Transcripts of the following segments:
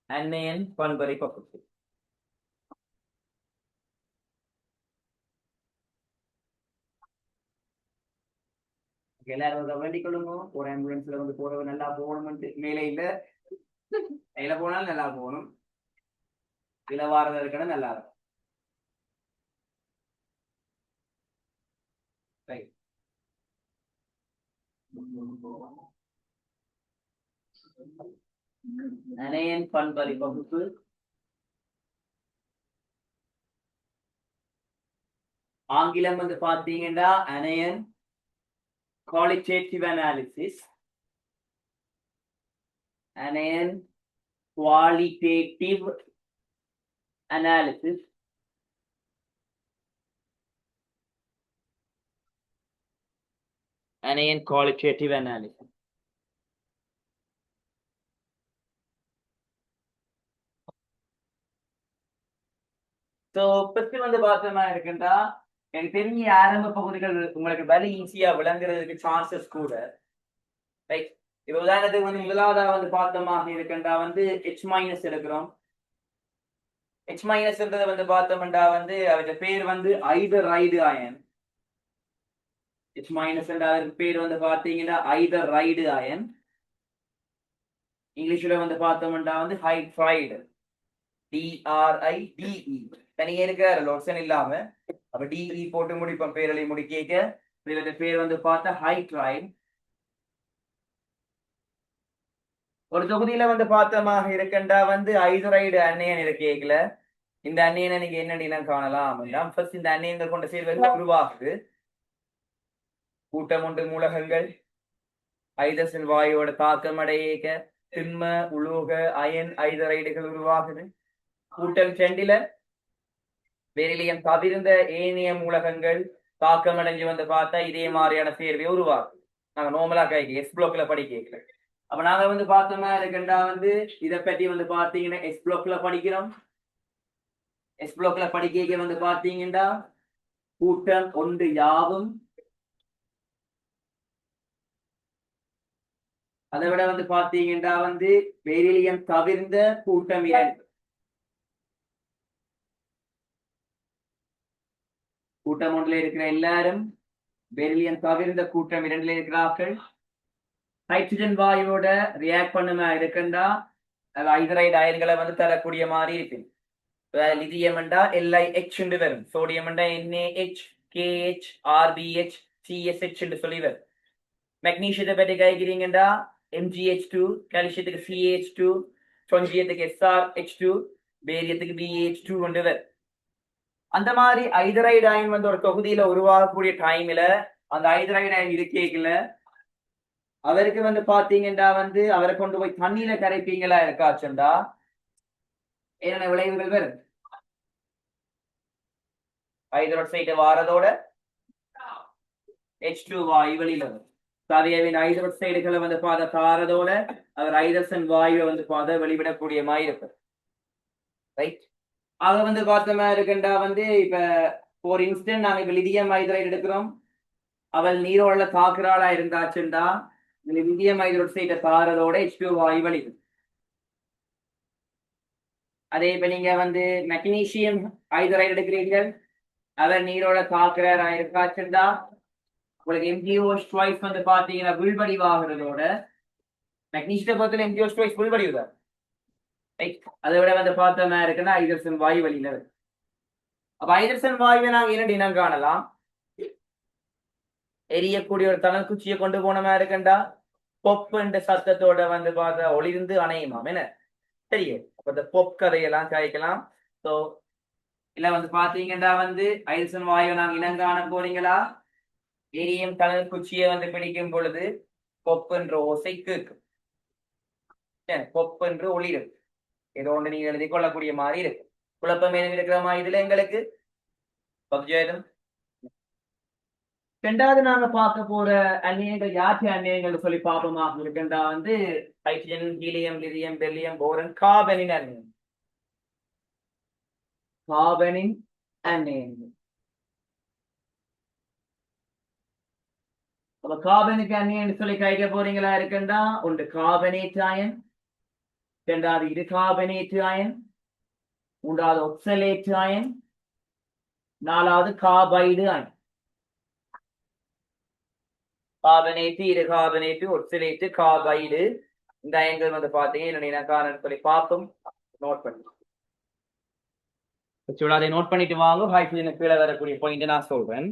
அன்னையன் பண்பரை பகுப்பு. எல்லாரும் வேண்டிக் கொள்ளுங்க. ஒரு ஆம்புலன்ஸ்ல வந்து போறவங்க நல்லா போகணும். மேலே இல்ல கையில போனாலும் நல்லா போகணும். இளவாரதா இருக்கணும், நல்லா இருக்கும். அனையன் பண்பறை பகுப்பு. ஆங்கிலம் வந்து பாத்தீங்கன்னா anion qualitative analysis, anion qualitative analysis, anion qualitative analysis. So first வந்து பார்த்தோமா இருக்குன்றா, எனக்கு தெரிஞ்ச ஆரம்ப பகுதிகள் உங்களுக்கு வேலை ஈஸியா விளங்குறதுக்கு சான்சஸ் கூட. ரைட், இப்போ உதாரணத்துக்கு வந்து முதலாவதா வந்து பார்த்தோமாக இருக்குன்றா வந்து ஹெச் மைனஸ் எடுக்கிறோம். ஹெச் மைனஸ்ன்றதை வந்து பார்த்தோம்டா வந்து அவருடைய பேர் வந்து ஐதரைடு அயன். ஹெச் மைனஸ் அதற்கு பேர் வந்து பார்த்தீங்கன்னா ஐதரைடு அயன். இங்கிலீஷ்ல வந்து பார்த்தோம்டா வந்து ஹைட்ரைடு, DRIDE. தனியே இருக்க லோஷன் இல்லாம அப்ப டிஇ போட்டு முடிப்போம், பேரலை முடிக்க. இதோட பேர் வந்து பார்த்தா ஹைட்ரைடு. ஒரு தொகுதியில வந்து பார்த்தமாக இருக்கண்டா வந்து ஐதரைடு அன்னையன் இருக்கேக்கல. இந்த அன்னையனை நீங்க என்ன காணலாம். ஃபர்ஸ்ட் இந்த அன்னையங்கள் கொண்ட சேர்வைகள் உருவாகுது. கூட்டம் ஒன்று மூலகங்கள் ஐதரசன் வாயுவோட தாக்கம் அடையேக்க திண்ம உலோக அயன் ஐதரைடுகள் உருவாகுது. கூட்டம் 2ல பெரிலியம் தவிர்ந்த ஏனைய மூலகங்கள் தாக்கம் அடைஞ்சு வந்து பார்த்தா இதே மாதிரியான சேர்வை உருவாகுது. நாங்க நார்மலா எஸ் பிளாக்ல படிக்க. அப்ப நாங்க வந்து பார்த்தோம்னா இருக்குண்டா வந்து இதை பற்றி வந்து பார்த்தீங்கன்னா எஸ் பிளாக்ல படிக்கிறோம். எஸ் பிளாக்ல படிக்க வந்து பார்த்தீங்கன்னா கூட்டம் 1 யாவும், அதை விட வந்து பார்த்தீங்கன்னா வந்து பெரிலியம் தவிர்ந்த கூட்டம் 2. கூட்டம் 1ல இருக்கிற எல்லாரும் பெரிலியம் தவிர்ந்த கூட்டம் 2ல இருக்கிறார்கள். ஹைட்ரஜன் வாயுவோட ரியாக்ட் பண்ணுமா இருக்குண்டா ஐதரைடு அயன்களை வந்து தரக்கூடிய மாதிரி இருக்கு. லிதியம் LiH வரும், sodium NaH, KH, RBH, CSH சொல்லி வரும். மெக்னீசியத்தை பற்றி கைக்கிறீங்கடா MgH2, கால்சியத்துக்கு CH2, சொஞ்சியத்துக்கு SrH2, பேரியத்துக்கு BH2 வரும். அந்த மாதிரி ஐதரைடு அயன் வந்து ஒரு தொகுதியில உருவாகக்கூடிய டைம்ல அந்த ஐதரைடு அயன் இருக்கேக்கல அவருக்கு வந்து பாத்தீங்கன்னா வந்து அவரை கொண்டு போய் தண்ணியில கரைப்பீங்களா இருக்காச்சுண்டா என்னென்ன விளைவுகள் வரும். ஹைட்ரோக்சைடு வாரதோட H2 வாயு வெளியில வரும். சதையவின் ஹைட்ரோக்சைடுகளை வந்து பாத தாரதோட அவர் ஹைட்ரசன் வாயுவை வந்து பாத வெளிவிடக்கூடிய மாதிரி இருக்கும். ரைட், அத வந்து பார்த்தோமா இருக்குண்டா வந்து இப்ப ஒரு இன்ஸ்டன்ட் நாங்க இப்ப லிதியம் ஹைட்ரைடு எடுக்கிறோம். அவள் நீரோட தாக்குறாளா இருந்தாச்சுண்டா லிதியம் ஹைட்ரோக்சைடை தாரதோட H2 வாயு வெளியிடும். அதே இப்ப நீங்க வந்து மெக்னீசியம் ஹைட்ரைடு எடுக்கிறீர்கள், அவர் நீரோட தாக்குறாரா இருக்காச்சுண்டா உங்களுக்கு MgO2 வந்து பாத்தீங்கன்னா வில்வடிவாகிறதோட மெக்னீசியத்தை பொறுத்தல MgO2 வில்வடிவுதான். அதை விட வந்து பார்த்தோம்னா இருக்குன்னா ஹைட்ரசன் வாயு வெளியில. அப்ப ஹைட்ரசன் வாயுவை நாங்க 2 இனம் காணலாம். எரியக்கூடிய ஒரு தனல் குச்சியை கொண்டு போனமா இருக்கண்டா பொப் என்ற சத்தத்தோட வந்து பார்த்தா ஒளிர்ந்து அணையுமாம். என்ன தெரியும், அப்ப இந்த பொப் கதையெல்லாம் காய்க்கலாம். ஸோ இல்ல வந்து பாத்தீங்கன்னா வந்து ஹைட்ரசன் வாயு நாங்க இனம் காண போறீங்களா, எரியும் தனல் குச்சியை வந்து பிடிக்கும் பொழுது பொப் என்ற ஓசை கேட்கும். பொப் என்று ஒளிரும். ஏதோ ஒன்று நீங்க எழுதி கொள்ளக்கூடிய மாதிரி இருக்கு. குழப்பம் ஏதும் இருக்கிற மாதிரி இதுல எங்களுக்கு. ரெண்டாவது நாங்க பார்க்க போற அந்நியங்கள் யாற்று அந்நியங்கள் சொல்லி பார்ப்போமா இருக்குண்டா வந்து ஹைட்ரஜன், ஹீலியம், லிதியம், பெரிலியம், போரன், கார்பனின் அந்நியம். கார்பனின் அந்நியங்கள். அப்ப கார்பனுக்கு அந்நியம் சொல்லி கைக்க போறீங்களா இருக்குண்டா ஒன்று கார்பனேட் அயன், இரண்டாவது இருகார்பனேட்டு அயன், மூன்றாவது ஒக்சலேட்டு அயன், நாலாவது கார்பைடு அயன். கார்பனேட்டு, இருகார்பனேட்டு, ஒக்சலேட்டு, கார்பைடு, இந்த அயன்கள் வந்து பாத்தீங்கன்னா என்னுடைய காரணம் சொல்லி பார்ப்போம். நோட் பண்ணி அதை நோட் பண்ணிட்டு வாங்க. ஹைட்ரஜன் கீழே வரக்கூடிய பாயிண்ட் நான் சொல்றேன்.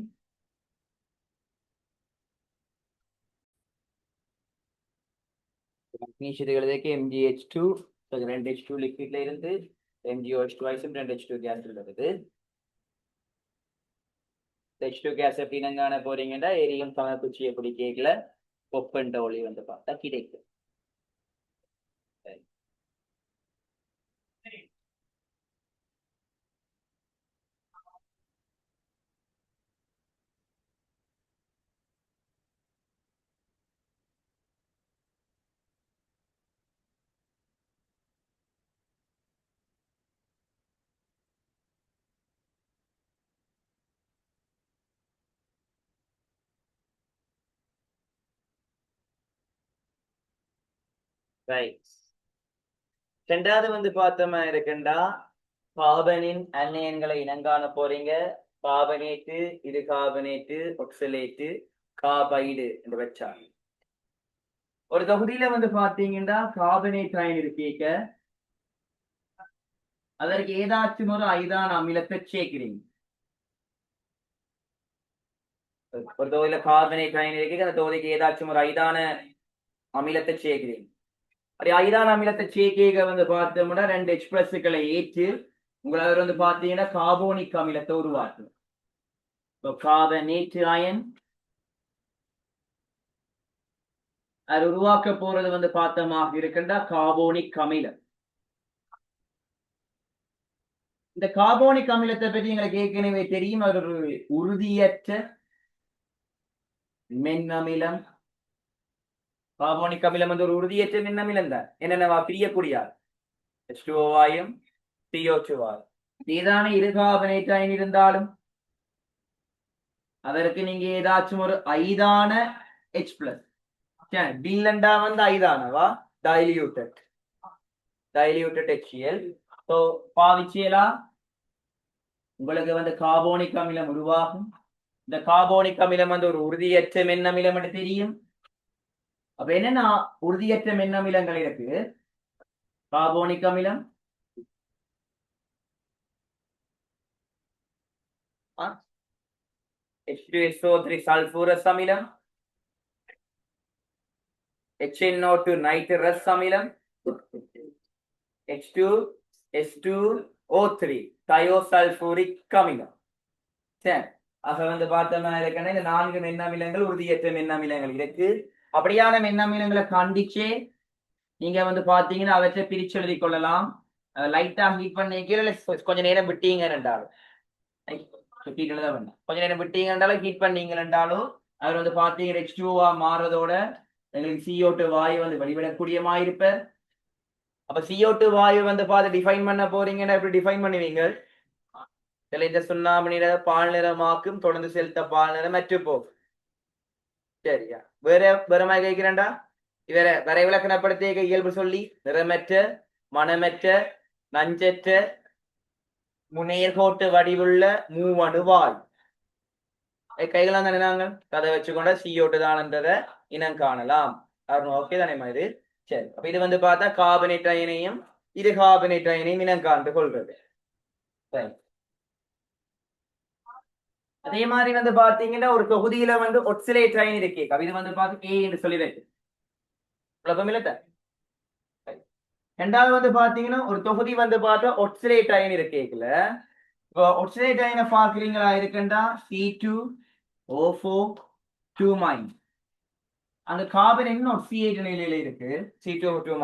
எழுதுக்கு MgH2 2 H2 லிக்விட்ல இருந்து MgOH2 ஐசம் 2 H2 கேஸ்ல வருது. H2 கேஸ் எப்படி காண போறீங்கன்னா எரியும் சமக்குச்சியை எப்படி கேட்கல ஒப்பன் ஒளி வந்து பார்த்தா கிடைக்கும். ரெண்டாவது வந்து பார்த்தோமா இருக்குண்டா கார்பனின் அன்னையன்களை இனங்காண போறீங்க. கார்பனேட்டு, இது கார்பனேட்டு, ஒக்சலேட்டு, கார்பைடு என்று வச்சாங்க. ஒரு தொகுதியில வந்து பாத்தீங்கன்னா கார்பனேட் அயன் இருக்கீங்க, அதற்கு ஏதாச்சும் ஒரு ஐதான அமிலத்தை சேர்க்கிறீங்க. ஒரு தொகுதியில கார்பனேட் அயன் இருக்கு, அந்த தொகுதிக்கு ஏதாச்சும் ஒரு ஐதான அமிலத்தை சேர்க்கிறீங்க. அப்படி ஐதான அமிலத்தை சேர்க்க வந்து பார்த்தோம்னா 2 H+களை ஏற்று உங்களால் வந்து பாத்தீங்கன்னா கார்போனிக் அமிலத்தை உருவாக்கும். கார்பனேட் அயன் அது உருவாக்க போறது வந்து பார்த்தமாக இருக்கின்ற கார்போனிக் அமிலம். இந்த கார்போனிக் அமிலத்தை பற்றி எங்களுக்கு ஏற்கனவே தெரியும், அது ஒரு உறுதியற்ற மென்னமிலம். கார்போனிக் அமிலம் வந்து ஒரு உறுதியற்ற மென்னமிலம் தான். என்னென்னவா பிரியக்கூடிய H2O வாயும் CO2 வாயும். ஏதான இரு கார்பனேட் அயன் இருந்தாலும் அதற்கு நீங்க ஏதாச்சும் ஒரு ஐதான H+. டில்லண்டா வந்து ஐதானவா டைல்யூட்டட் HCl. ஸோ பாவிச்சியலா உங்களுக்கு வந்து கார்போனிக் அமிலம் உருவாகும். இந்த கார்போனிக் அமிலம் வந்து ஒரு உறுதியற்ற மென்னமிலம் என்று தெரியும். அப்ப என்னன்னா உறுதியற்ற மென்னமிலங்கள் இருக்கு. கார்போனிக் அமிலம், H2SO3 சல்பூரஸ் அமிலம், HNO2 நைட்ரஸ் அமிலம், H2S2O3 தயோசல்பூரிக் அமிலம். சரி, ஆக வந்து பார்த்தோம்னா இருக்குன்னா இந்த 4 மென்னமிலங்கள் உறுதியற்ற மென்னமிலங்கள் இருக்கு. அப்படியான மென்னமிலங்களை கண்டிச்சே நீங்க வந்து பாத்தீங்கன்னா அவற்றை பிரிச்சு எழுதி கொள்ளலாம். லைட்டா ஹீட் பண்ணிக்கல கொஞ்ச நேரம் விட்டீங்க என்றாலும் கொஞ்ச நேரம் விட்டீங்க என்றாலும் ஹீட் பண்ணீங்க என்றாலும் அவர் வந்து பாத்தீங்கன்னா H2O மாறுறதோட எங்களுக்கு CO2 வாயு வந்து வெளிவிடக்கூடியமா இருப்ப. அப்ப CO2 வாயு வந்து பார்த்து டிஃபைன் பண்ண போறீங்கன்னா எப்படி டிஃபைன் பண்ணுவீங்க? இந்த சுண்ணாம்பு நிற பால் நிறமாக்கும் தொடர்ந்து செலுத்த பால் நிறம் மற்ற போகும். சரியா, வேற மாதிரி கேட்கிறேன்டா. இவரை வரைவிலக்கணப்படுத்திய இயல்பு சொல்லி நிறமற்ற, மனமற்ற, நஞ்சற்ற, முனையர்கோட்டு வடிவுள்ள மூவணுவாய் கைகளாம் தானே நாங்கள் கதை வச்சுக்கொண்ட CO2 தான்ன்றதை இனம் காணலாம். ஓகே தானே மாதிரி. சரி, அப்ப இது வந்து பார்த்தா கார்பனேட் அயனையும் இரு கார்பனேட் அயனையும் இனம் காண்டு கொள்றது. சரி, அதே மாதிரி வந்து பாத்தீங்கன்னா ஒரு தொகுதியில வந்து ஒக்சிலேட் அயன் இருக்கு. இது வந்து பார்த்து A என்று சொல்லி வைக்கு குழப்பமில்ல. ரெண்டாவது வந்து பாத்தீங்கன்னா ஒரு தொகுதி வந்து பார்த்தா ஒக்சிலேட் அயன் இருக்கேக்கல. இப்போ ஒக்சிலேட் அயனை பார்க்கிறீங்களா இருக்குண்டா C2O4 2-. அந்த கார்பன் என்ன C8 நிலையில இருக்கு. C2O2-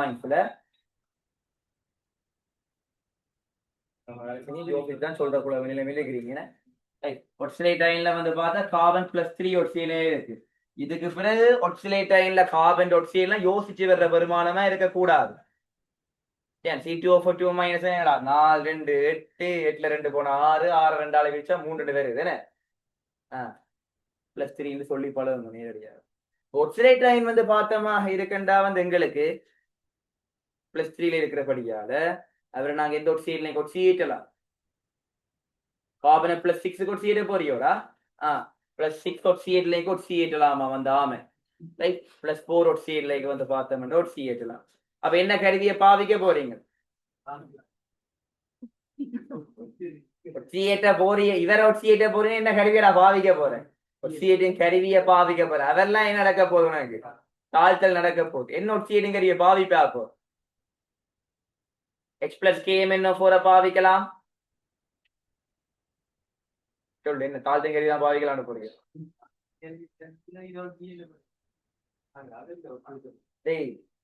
தான் சொல்ற கூட நிலைமையில இருக்கிறீங்க. ஒக்சிலேட் அயன்ல வந்து பார்த்தா கார்பன் +3 ஒக்சிலேட் இருக்கு. இதுக்கு பிறகு ஒக்சிலேட் அயன்ல கார்பன் ஒக்சிலேட்லாம் யோசிச்சு வர்ற வருமானமா இருக்கக்கூடாது. C2O4 2- 4 2 8 8ல 2 போனா 6 6 2 பிரிச்சா 3 2 வருது என்ன +3 சொல்லி பழகணும் நேரடியாக. ஒக்சிலேட் அயன் வந்து பார்த்தோமா இருக்கண்டா வந்து எங்களுக்கு +3 இருக்கிறபடியால அவரை நாங்க எந்த ஒட்சியேட்லையும் ஒட்சியேட்டலாம். கார்பனை +6 ஒட்சியேட்ட போறியோடா +6 ஒட்சியேட்லையும் ஒட்சியேட்டலாமா வந்தாம ரைட் +4 ஒட்சியேட்லைக்கு வந்து பார்த்தோம்னா ஒட்சியேட்டலாம். அப்ப என்ன கருவியை பாவிக்க போறீங்க? ஒட்சியேட்ட போறிய இவரை ஒட்சியேட்ட போறீங்க, என்ன கருவியை நான் பாவிக்க போறேன்? ஒட்சியேட்டின் கருவியை பாவிக்க போறேன். அதெல்லாம் என்ன நடக்க போகுது? எனக்கு தாழ்த்தல் நடக்க போகுது. என்ன ஒட்சியேட்டின் கருவியை பாவிப்பாப்போ H plus KMnO4 பாவிக்கலாம். சொல்லு என்ன தாழ்த்தல் கருவி தான் பாவிக்கலாம்னு போறீங்க?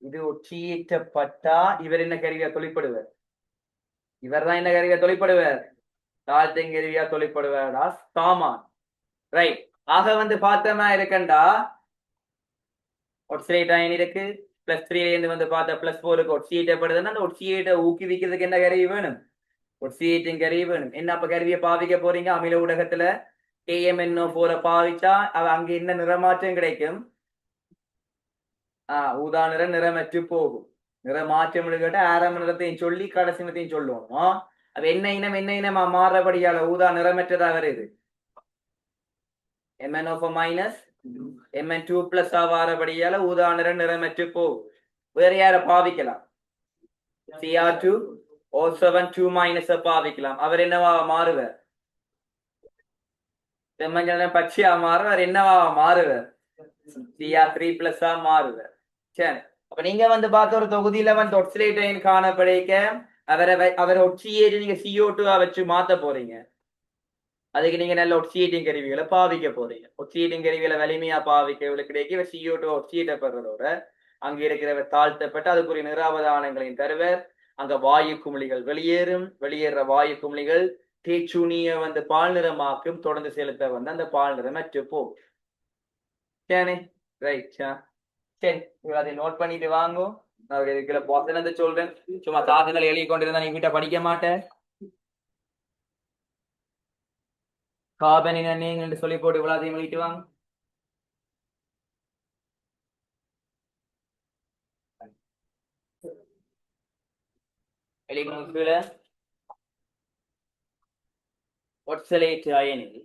இது ஒட்சியேற்றப்பட்டா இவர் என்ன கருவியா தொழிற்படுவார்? இவர் தான் என்ன கருவியா தொழிற்படுவார்? தாழ்த்தல் கருவியா தொழிற்படுவாரா சாமான். ரைட். ஆக வந்து பார்த்தோமா இருக்கண்டா ஒட்சியேட் அயன் இருக்கு +3 இருந்து வந்து பார்த்தா +4க்கு ஒட்சியேற்றப்படுதுன்னா அந்த ஒட்சியேட்டை ஊக்குவிக்கிறதுக்கு என்ன கருவி வேணும்? ஒட்சியேட்டிங் கருவி வேணும். என்ன அப்ப கருவியை பாவிக்க போறீங்க? அமில ஊடகத்துல KMnO4 பாவிச்சா அங்க என்ன நிறமாற்றம் கிடைக்கும்? ஊதா நிறம் நிறமற்று போகும். நிறமாற்றம் கேட்ட ஆரம்ப நிறத்தையும் சொல்லி கடைசி நிறத்தையும் சொல்லுவோம். அப்ப என்ன இனமா மாறபடியால ஊதா நிறமற்றதா வருது? MnO4 மைனஸ் Mn2+ வாரபடியால ஊதா நிறம் நிறமற்று போகும். வேற யார பாவிக்கலாம்? Cr2O7 2- பாவிக்கலாம். அவர் என்னவா மாறுவார்? செம்மஞ்சள் பச்சையா மாறுவார். என்னவா மாறுவார்? Cr3+ மாறுவார். சரி, அப்ப நீங்க வந்து பார்த்த ஒரு தொகுதியில வந்து ஒட்சிலேட் அயன் காணப்படைக்க அவரை ஒட்சியேற்றி நீங்க CO2 வச்சு மாத்த போறீங்க. அதுக்கு நீங்க நல்ல ஒட்சியேட்டிங் கருவிகளை பாவிக்க போறீங்க. ஒட்சியேட்டிங் கருவிகளை வலிமையா பாவிக்க கிடைக்க இவர் CO2 ஒட்சியேற்றப்படுறதோட அங்க இருக்கிறவர் தாழ்த்தப்பட்டு அதுக்குரிய நிராவதானங்களையும் தருவர். அங்க வாயு குமிழிகள் வெளியேறும். வெளியேற வாயு குமிழிகள் தேச்சுனிய வந்து பால் நிறமாக்கும். தொடர்ந்து செலுத்த வந்து அந்த பால் நிறம் அற்று போகும். சரி ரைட். சரி, அதை நோட் பண்ணிட்டு வாங்கும். நான் இதுல போசனத்தை சொல்றேன். சும்மா சாதனைகள் எழுதி கொண்டிருந்தா நீ வீட்டை படிக்க மாட்டேன். கார்பன் நீங்க சொல்லி போட்டு இவ்வளவு எழுதிட்டு வாங்க. எலிமெண்ட்ஸ்ல ஒட்சலேட் அயனில்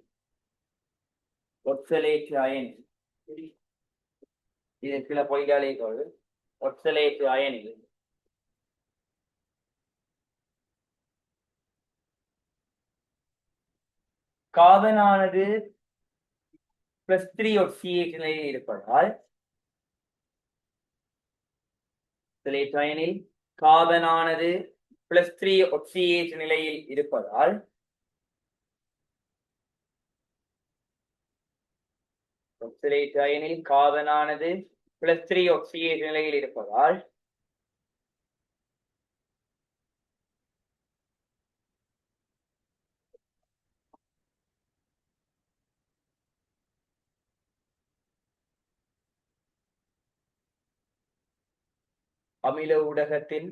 இது கீழே பொய்காலே ஒட்சலேட் அயனில் கார்பன் ஆனது +3 ஒட்சியேட் நிலையில் இருப்பதால் அயனில் கார்பன் ஆனது +3 ஒட்சியேட் நிலையில் இருப்பதால் ஒட்சிலேட் அயனில் கார்பன் ஆனது +3 ஒட்சியேட் நிலையில் இருப்பதால் அமில ஊடகத்தில்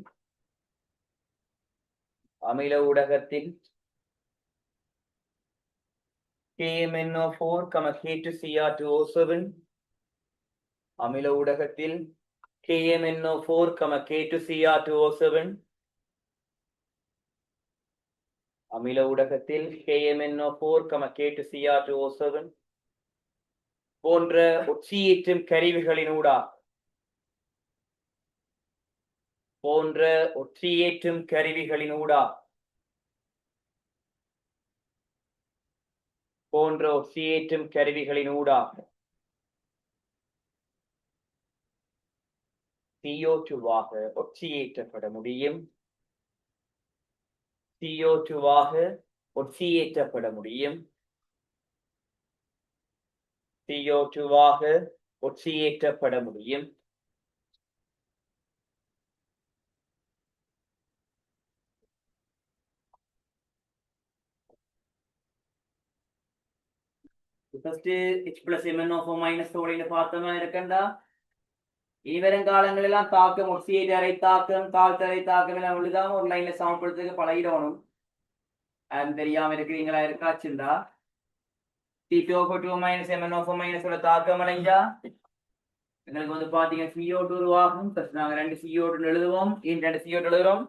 KMnO4, K2Cr2O7 அமில ஊடகத்தில் KMnO4, K2Cr2O7 அமில ஊடகத்தில் KMnO4, K2Cr2O7 போன்ற ஒட்சியேற்றும் கருவிகளினூடாக CO2-வாக ஒட்சியேற்றப்பட முடியும். CO2-வாக ஒட்சியேற்றப்பட முடியும். CO2-வாக ஒட்சியேற்றப்பட முடியும். ஃபர்ஸ்ட் H+MnO4- ஓடையில பார்த்தோமா இருக்கண்டா இனிவரும் காலங்களெல்லாம் தாக்கம் ஒட்சியேட் அறை தாக்கம் தாழ்த்தறை தாக்கம் எல்லாம் விழுதாம ஒரு லைன்ல சமப்படுத்துறதுக்கு பழகிடணும். தெரியாம இருக்கிறீங்களா இருக்காச்சுண்டா C2O2- MnO4- தாக்கம் அடைஞ்சா எங்களுக்கு வந்து பாத்தீங்க CO2 உருவாகும் பிளஸ் நாங்க 2 CO2 எழுதுவோம் 2 CO2 எழுதுறோம்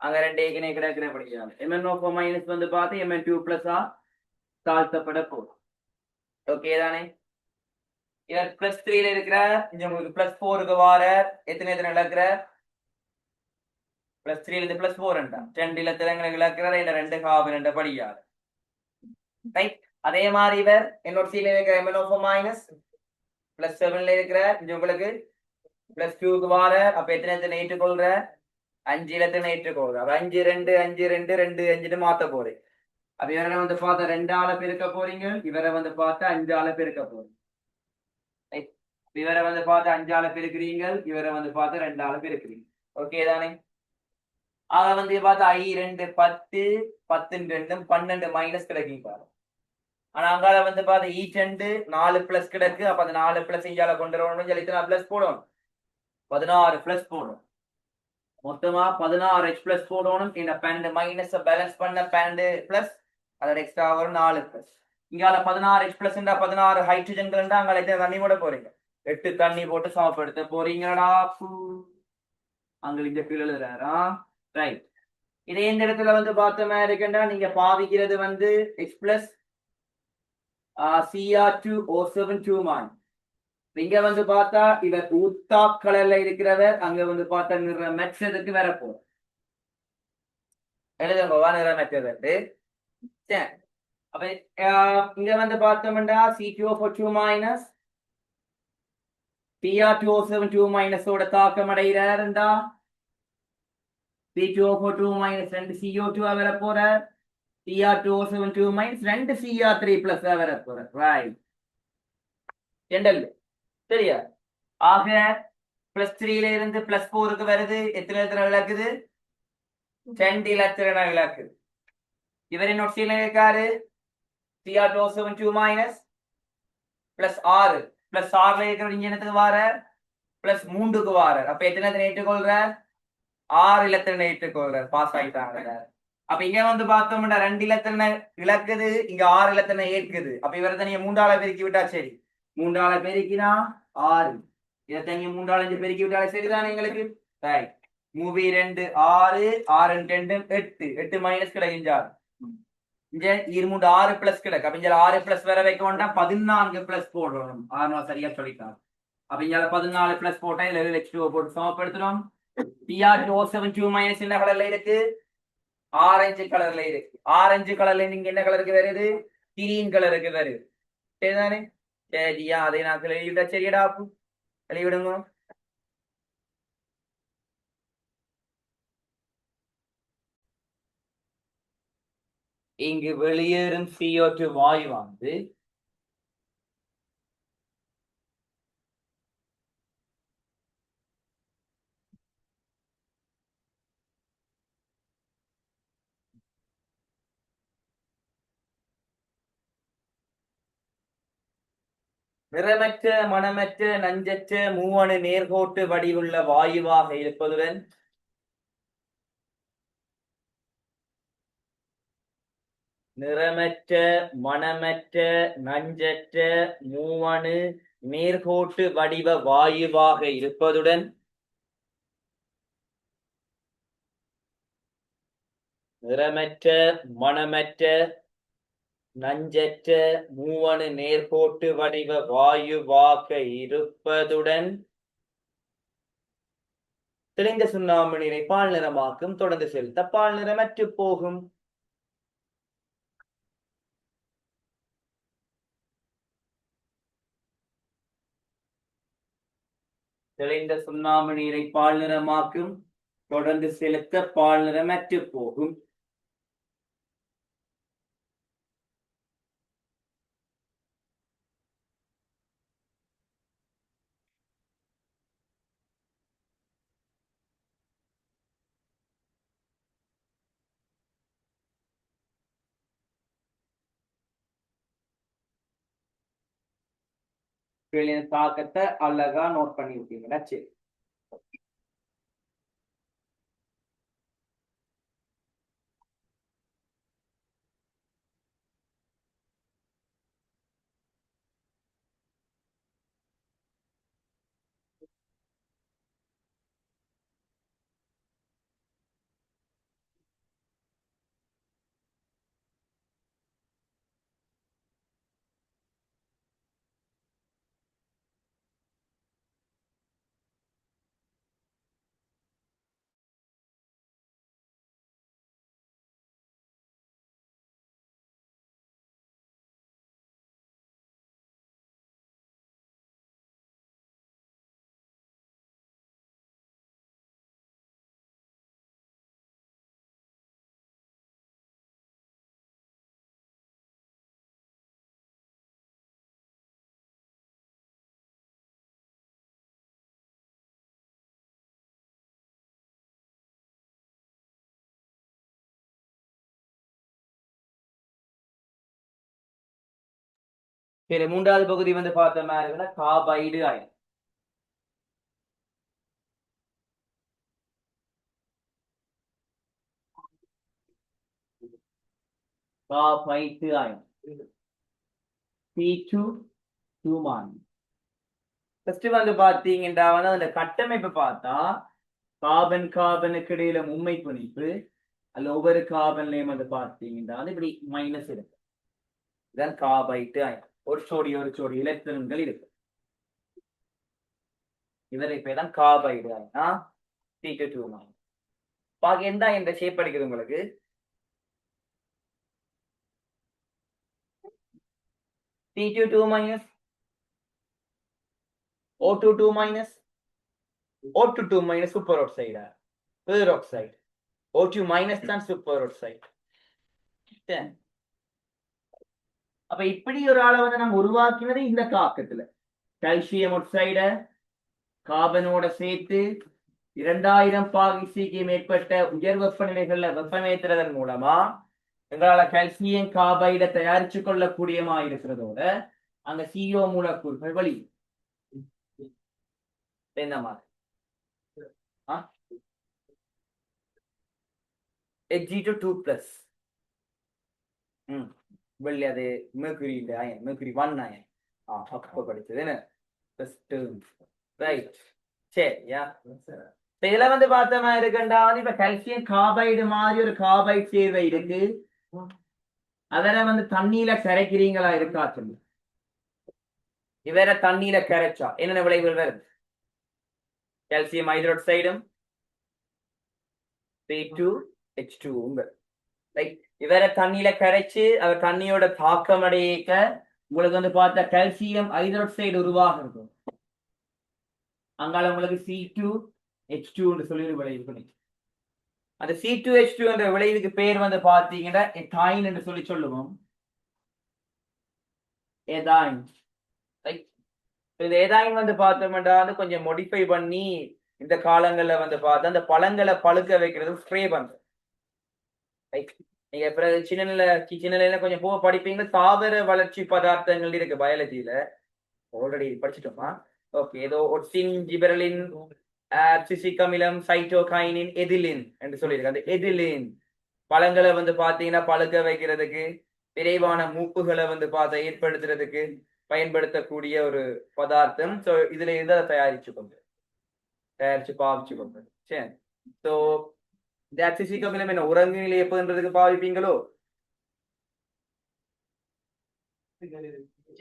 அங்க 2 ஏற்கனவே கிடைக்கிறபடியால் MnO4 மைனஸ் வந்து பார்த்து Mn2 பிளஸ் தாழ்த்தப்பட போகும் ஓகே தானே இவர் பிளஸ் 3ல இருக்கிற இங்க உங்களுக்கு பிளஸ் 4க்கு வார எத்தனை இழக்கிற பிளஸ் 3ல இருந்து பிளஸ் 4 2 இலத்திரங்களை இழக்கிற இந்த 2 காவு 2 படியாது ரைட் அதே மாதிரி இவர் என்னோட சீல இருக்கிற MnO4 மைனஸ் பிளஸ் 7ல இருக்கிற இங்க உங்களுக்கு பிளஸ் 2க்கு வார அப்ப எத்தனை ஏற்றுக்கொள்ற 5 இலத்தினை ஏற்றுக்கொள்ற அப்ப 5 2 5 2 2 5 மாத்த போறேன் அப்ப இவரை வந்து பார்த்தா 2 ஆள பெருக்க போறீங்க இவரை வந்து பார்த்தா 5 ஆள பெருக்க போறீங்க இவரை வந்து பார்த்து 5 ஆள பெருக்கிறீங்க இவரை வந்து பார்த்து 2 ஆள பெருக்கிறீங்க ஓகே தானே ஆக வந்து பார்த்தா I2 10 10 2 12 மைனஸ் கிடைக்கும் பாரு ஆனா அங்கால வந்து பார்த்தா E2 4 பிளஸ் கிடக்கு அப்ப அந்த 4 பிளஸ் இங்கால கொண்டு வரணும்னு சொல்லி பிளஸ் போடணும் 16 பிளஸ் போடணும் மொத்தமா 16 H பிளஸ் போடணும் இந்த 12 மைனஸ் பேலன்ஸ் பண்ண 12 பிளஸ் அதோட எக்ஸ்ட்ரா வரும் 4 பிளஸ் இங்கால 16 H பிளஸ் 16 ஹைட்ரஜன்கள் அங்கால எத்தனை தண்ணி போட போறீங்க 8 தண்ணி போட்டு சமப்படுத்த போறீங்களா அங்க இந்த கீழே எழுதுறாரா ரைட் இதே இந்த இடத்துல வந்து பார்த்தோமா இருக்குன்னா நீங்க பாவிக்கிறது வந்து H பிளஸ் Cr2O7 இங்க வந்து பார்த்தா இவர் ஊத்தா கலர்ல இருக்கிறவர் அங்க வந்து பார்த்தா நிற மெச்சதுக்கு வரப்போ எழுதுங்கவா நிற மெச்சது அப்ப இங்க வந்து பார்த்தோம்னா C2O4 மைனஸ் Cr2O7 ஓட தாக்கம் அடைகிறாருண்டா C2O4 மைனஸ் 2 CO2 வர போற Cr2O7 மைனஸ் 2 Cr3 பிளஸ் வர போற ரைட் ஜெண்டல் சரியா ஆக பிளஸ் 3ல இருந்து பிளஸ் 4க்கு வருது எத்தனை இலத்திரம் விளக்குது 2 இலத்திரம் விளக்குது இவர் என்னோட சீல இருக்காரு Cr2O7 மைனஸ் பிளஸ் 6 பிளஸ் 6ல இருக்கிற இன்ஜினத்துக்கு வார பிளஸ் 3க்கு வார அப்ப எத்தனை ஏற்றுக்கொள்ற 6 இலத்திரம் ஏற்றுக்கொள்ற பாஸ் ஆயிட்டாங்க அப்ப இங்க வந்து பார்த்தோம்னா 2 இலத்திரம் இழக்குது இங்க 6 இலத்திரம் ஏற்குது அப்ப இவரை தனியா 3ஆல பெருக்கி விட்டா சரி 3ஆல பெருக்கினா 6 இதை தனியா 3ஆல பெருக்கி விட்டாலே சரிதானே எங்களுக்கு ரைட் மூவி 2 6 6 2 8 8 மைனஸ் கிடைக்கும் இங்க 6 பிளஸ் கிடக்கு அப்ப இங்க 6 பிளஸ் வர வைக்க வேண்டாம் 14 பிளஸ் போடணும் 6 சரியா சொல்லிட்டாங்க அப்ப இங்க 14 பிளஸ் போட்டா இதுல H2O போட்டு சமப்படுத்துறோம் Cr2O7 மைனஸ் என்ன கலர்ல இருக்கு ஆரஞ்சு கலர்ல இருக்கு ஆரஞ்சு கலர்ல நீங்க என்ன கலருக்கு வருது கிரீன் கலருக்கு வருது சரிதானே சரியா அதை நான் எழுதிவிட்டா சரியடா எழுதிவிடுங்க இங்கு வெளியேறும் CO2 வாயுவானது நிறமற்ற மனமற்ற நஞ்சற்ற மூவணு நேர்கோட்டு வடிவுள்ள வாயுவாக இருப்பதுடன் நிறமற்ற மனமற்ற நஞ்சற்ற மூவணு நேர்கோட்டு வடிவ வாயுவாக இருப்பதுடன் நிறமற்ற மனமற்ற நஞ்சற்ற மூவணு நேர்கோட்டு வடிவ வாயுவாக இருப்பதுடன் தெளிந்த சுண்ணாம்பு நீரை பால் நிறமாக்கும் தொடர்ந்து செலுத்த பால் நிறமற்று போகும் தெளிந்த சுண்ணாம்பு நீரை பால் நிறமாக்கும் தொடர்ந்து செலுத்த பால் நிறமற்று போகும் தாக்கத்தை அழகா நோட் பண்ணி விட்டீங்களா சரி சரி, மூன்றாவது பகுதி வந்து பார்த்த மாதிரி carbide ion. Carbide ion C2 first வந்து பாத்தீங்கன்னா வந்து அந்த கட்டமைப்பு பார்த்தா கார்பன் கார்பனுக்கு இடையில மும்மை பிணைப்பு, அதுல ஒவ்வொரு கார்பன்லயும் வந்து பாத்தீங்கன்னா இப்படி மைனஸ் இருக்கு. இதுதான் கார்பைடு அயன். ஒரு ஜோடி எலக்ட்ரான்கள் இருக்கு. இவரை பேர் தான் கார்பைடு அயன். C2 பாக்கி எந்த இந்த ஷேப் அடிக்குது உங்களுக்கு? C2 O2 O2 super ஆக்சைடா, peroxide. O2 தான் சூப்பர் ஆக்சைடு. அப்ப இப்படி ஒரு ஆளை வந்து நம்ம உருவாக்கினது இந்த தாக்கத்துல கால்சியம் ஆக்சைட கார்பனோட சேர்த்து 2000 பாகிசிக்கு மேற்பட்ட உயர் வெப்பநிலைகள்ல வெப்பமேற்றுறதன் மூலமா எங்களால கால்சியம் கார்பைடை தயாரிச்சு கொள்ளக்கூடியமா இருக்கிறதோட அங்க CO மூலக்கூறுகள் வழி என்ன மாதிரி Hg2 வெள்ளி அது மெர்குரி இந்த அயன் மெர்குரி 1 அயன் அப்ப படிச்சது என்ன ரைட். சரியா, இதுல வந்து பார்த்த மாதிரி இருக்குண்டா இப்ப கால்சியம் கார்பைடு மாதிரி ஒரு கார்பைடு சேர்வை இருக்கு. அதனை வந்து தண்ணியில கரைக்கிறீங்களா இருக்கா சொல்லு. இவர தண்ணியில கரைச்சா என்னென்ன விளைவுகள் வருது? கால்சியம் ஹைட்ராக்சைடும் C2H2 இவரை தண்ணியில கரைச்சு அவர் தண்ணியோட தாக்கம் அடையக்க உங்களுக்கு வந்து பார்த்தா கால்சியம் ஹைட்ராக்சைடு உருவாகிறது. அங்கால உங்களுக்கு C2H2 சொல்லி ஒரு விளைவு கிடைக்கும். அந்த C2H2 என்ற விளைவுக்கு பேர் வந்து பாத்தீங்கன்னா எதாயின் என்று சொல்லி சொல்லுவோம். எதாயின். இந்த எதாயின் வந்து பார்த்தோம்னா கொஞ்சம் மோடிஃபை பண்ணி இந்த காலங்கள்ல வந்து பார்த்து அந்த பழங்களை பழுக்க வைக்கிறது ஸ்ப்ரே பண்றது. நீங்க பிறகு சின்ன கொஞ்சம் போக படிப்பீங்க. தாவர வளர்ச்சி பதார்த்தங்கள் இருக்கு பயாலஜியில, ஆல்ரெடி படிச்சுட்டோமா? ஓகே, ஏதோ ஒட்சின், ஜிபரலின், அப்சிசிக் அமிலம், சைட்டோகைனின், எதிலின் என்று சொல்லியிருக்கு. அந்த எதிலின் பழங்களை வந்து பாத்தீங்கன்னா பழுக்க வைக்கிறதுக்கு, விரைவான மூப்புகளை வந்து பார்த்த ஏற்படுத்துறதுக்கு பயன்படுத்தக்கூடிய ஒரு பதார்த்தம். ஸோ இதுல இருந்து அதை தயாரிச்சு பாவிச்சு கொண்டு. சரி, ஸோ இந்த அப்சிசிக் அமிலம் என்ன உறங்கு நிலை எப்பன்றதுக்கு பாவிப்பீங்களோ?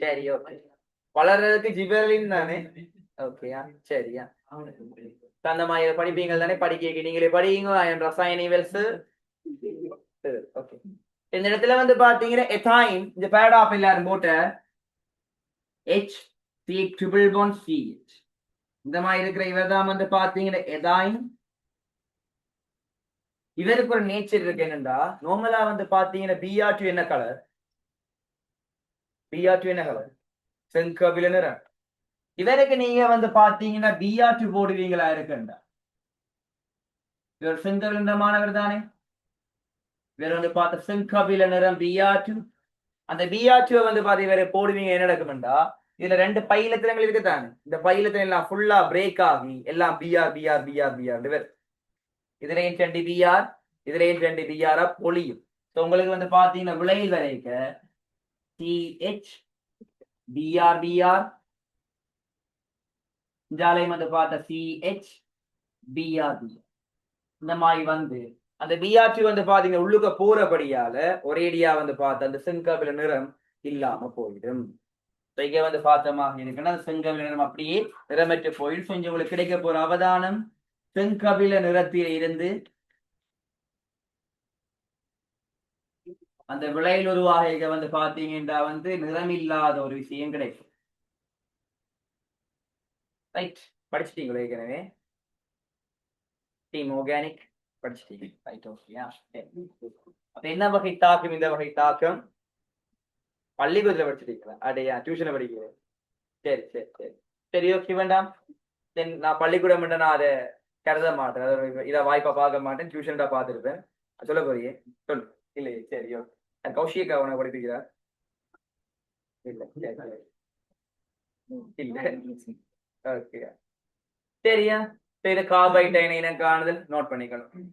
சரி, ஓகே. வளர்றதுக்கு ஜிபரலின் தானே? ஓகேயா, சரியா. அந்த மாதிரி படிப்பீங்கள் தானே? படிக்க நீங்களே படிங்க ரசாயனிவல்ஸ். ஓகே, இந்த இடத்துல வந்து பாத்தீங்கன்னா எதாயின் இந்த பேராடாப் எல்லாரும் போட்ட H3 இந்த மாதிரி இருக்கிற இவர் தான் வந்து பாத்தீங்கன்னா எதாயின். இவருக்கு ஒரு நேச்சர் இருக்கு என்னண்டா, நார்மலா வந்து பாத்தீங்கன்னா Br2 என்ன கலர்? Br2 என்ன கலர்? செங்கபில நிறம். இவருக்கு நீங்க வந்து பாத்தீங்கன்னா Br2 போடுவீங்களா இருக்குண்டா? இவர் செங்கபில நிறமானவர் தானே? இவர் வந்து பார்த்த செங்கபில நிறம் Br2. அந்த Br2 வந்து பாத்து இவரை போடுவீங்க, என்ன நடக்கும்டா இதுல 2 பைலத்திரங்கள் இருக்குதானே? இந்த பைலத்திரம் எல்லாம் ஃபுல்லா பிரேக் ஆகி எல்லாம் Br இதுலயும் 2 Br இதுலயும் 2 Br பொழியும். உங்களுக்கு வந்து பாத்தீங்கன்னா விளைவில் வரைக்க CH Br இந்தாலையும் வந்து பார்த்த CH Br இந்த மாதிரி வந்து அந்த Br2 வந்து பாத்தீங்கன்னா உள்ளுக்க போறபடியால ஒரேடியா வந்து பார்த்த அந்த செங்கபில நிறம் இல்லாம போயிடும். இங்க வந்து பார்த்தோமா இருக்குன்னா அந்த செங்கபில நிறம் அப்படியே நிறமற்று போயிடும். கொஞ்சம் உங்களுக்கு கிடைக்க போற அவதானம் செங்கபில நிறத்தில் இருந்து அந்த விளையில் உருவாக வந்து பாத்தீங்கன்னா வந்து நிறமில்லாத ஒரு விஷயம் கிடைக்கும். ரைட், படிச்சிட்டீங்களா ஏற்கனவே? Team organic படிச்சிட்டீங்க. ரைட், ஓகேயா. அப்ப என்ன வகை தாக்கம்? இந்த வகை தாக்கம் பள்ளிக்கூடத்துல படிச்சிட்டீங்களா? அடையா, டியூஷனை படிக்கிறேன். சரி சரி சரி சரி, ஓகே, வேண்டாம். தென் நான் பள்ளிக்கூடம் நான் அதை கருத மாட்டேன், இதை வாய்ப்பா பார்க்க மாட்டேன். டியூஷன் தான் பார்த்துருப்பேன். சொல்ல போறியே சொல்லு. இல்லையே, சரி, ஓகே. கௌஷிகா உனக்கு படிப்பிக்கிறா? இல்ல இல்ல ஓகே சரியா சரி கார்பைட் அயனியினம் காணுதல் நோட் பண்ணிக்கணும்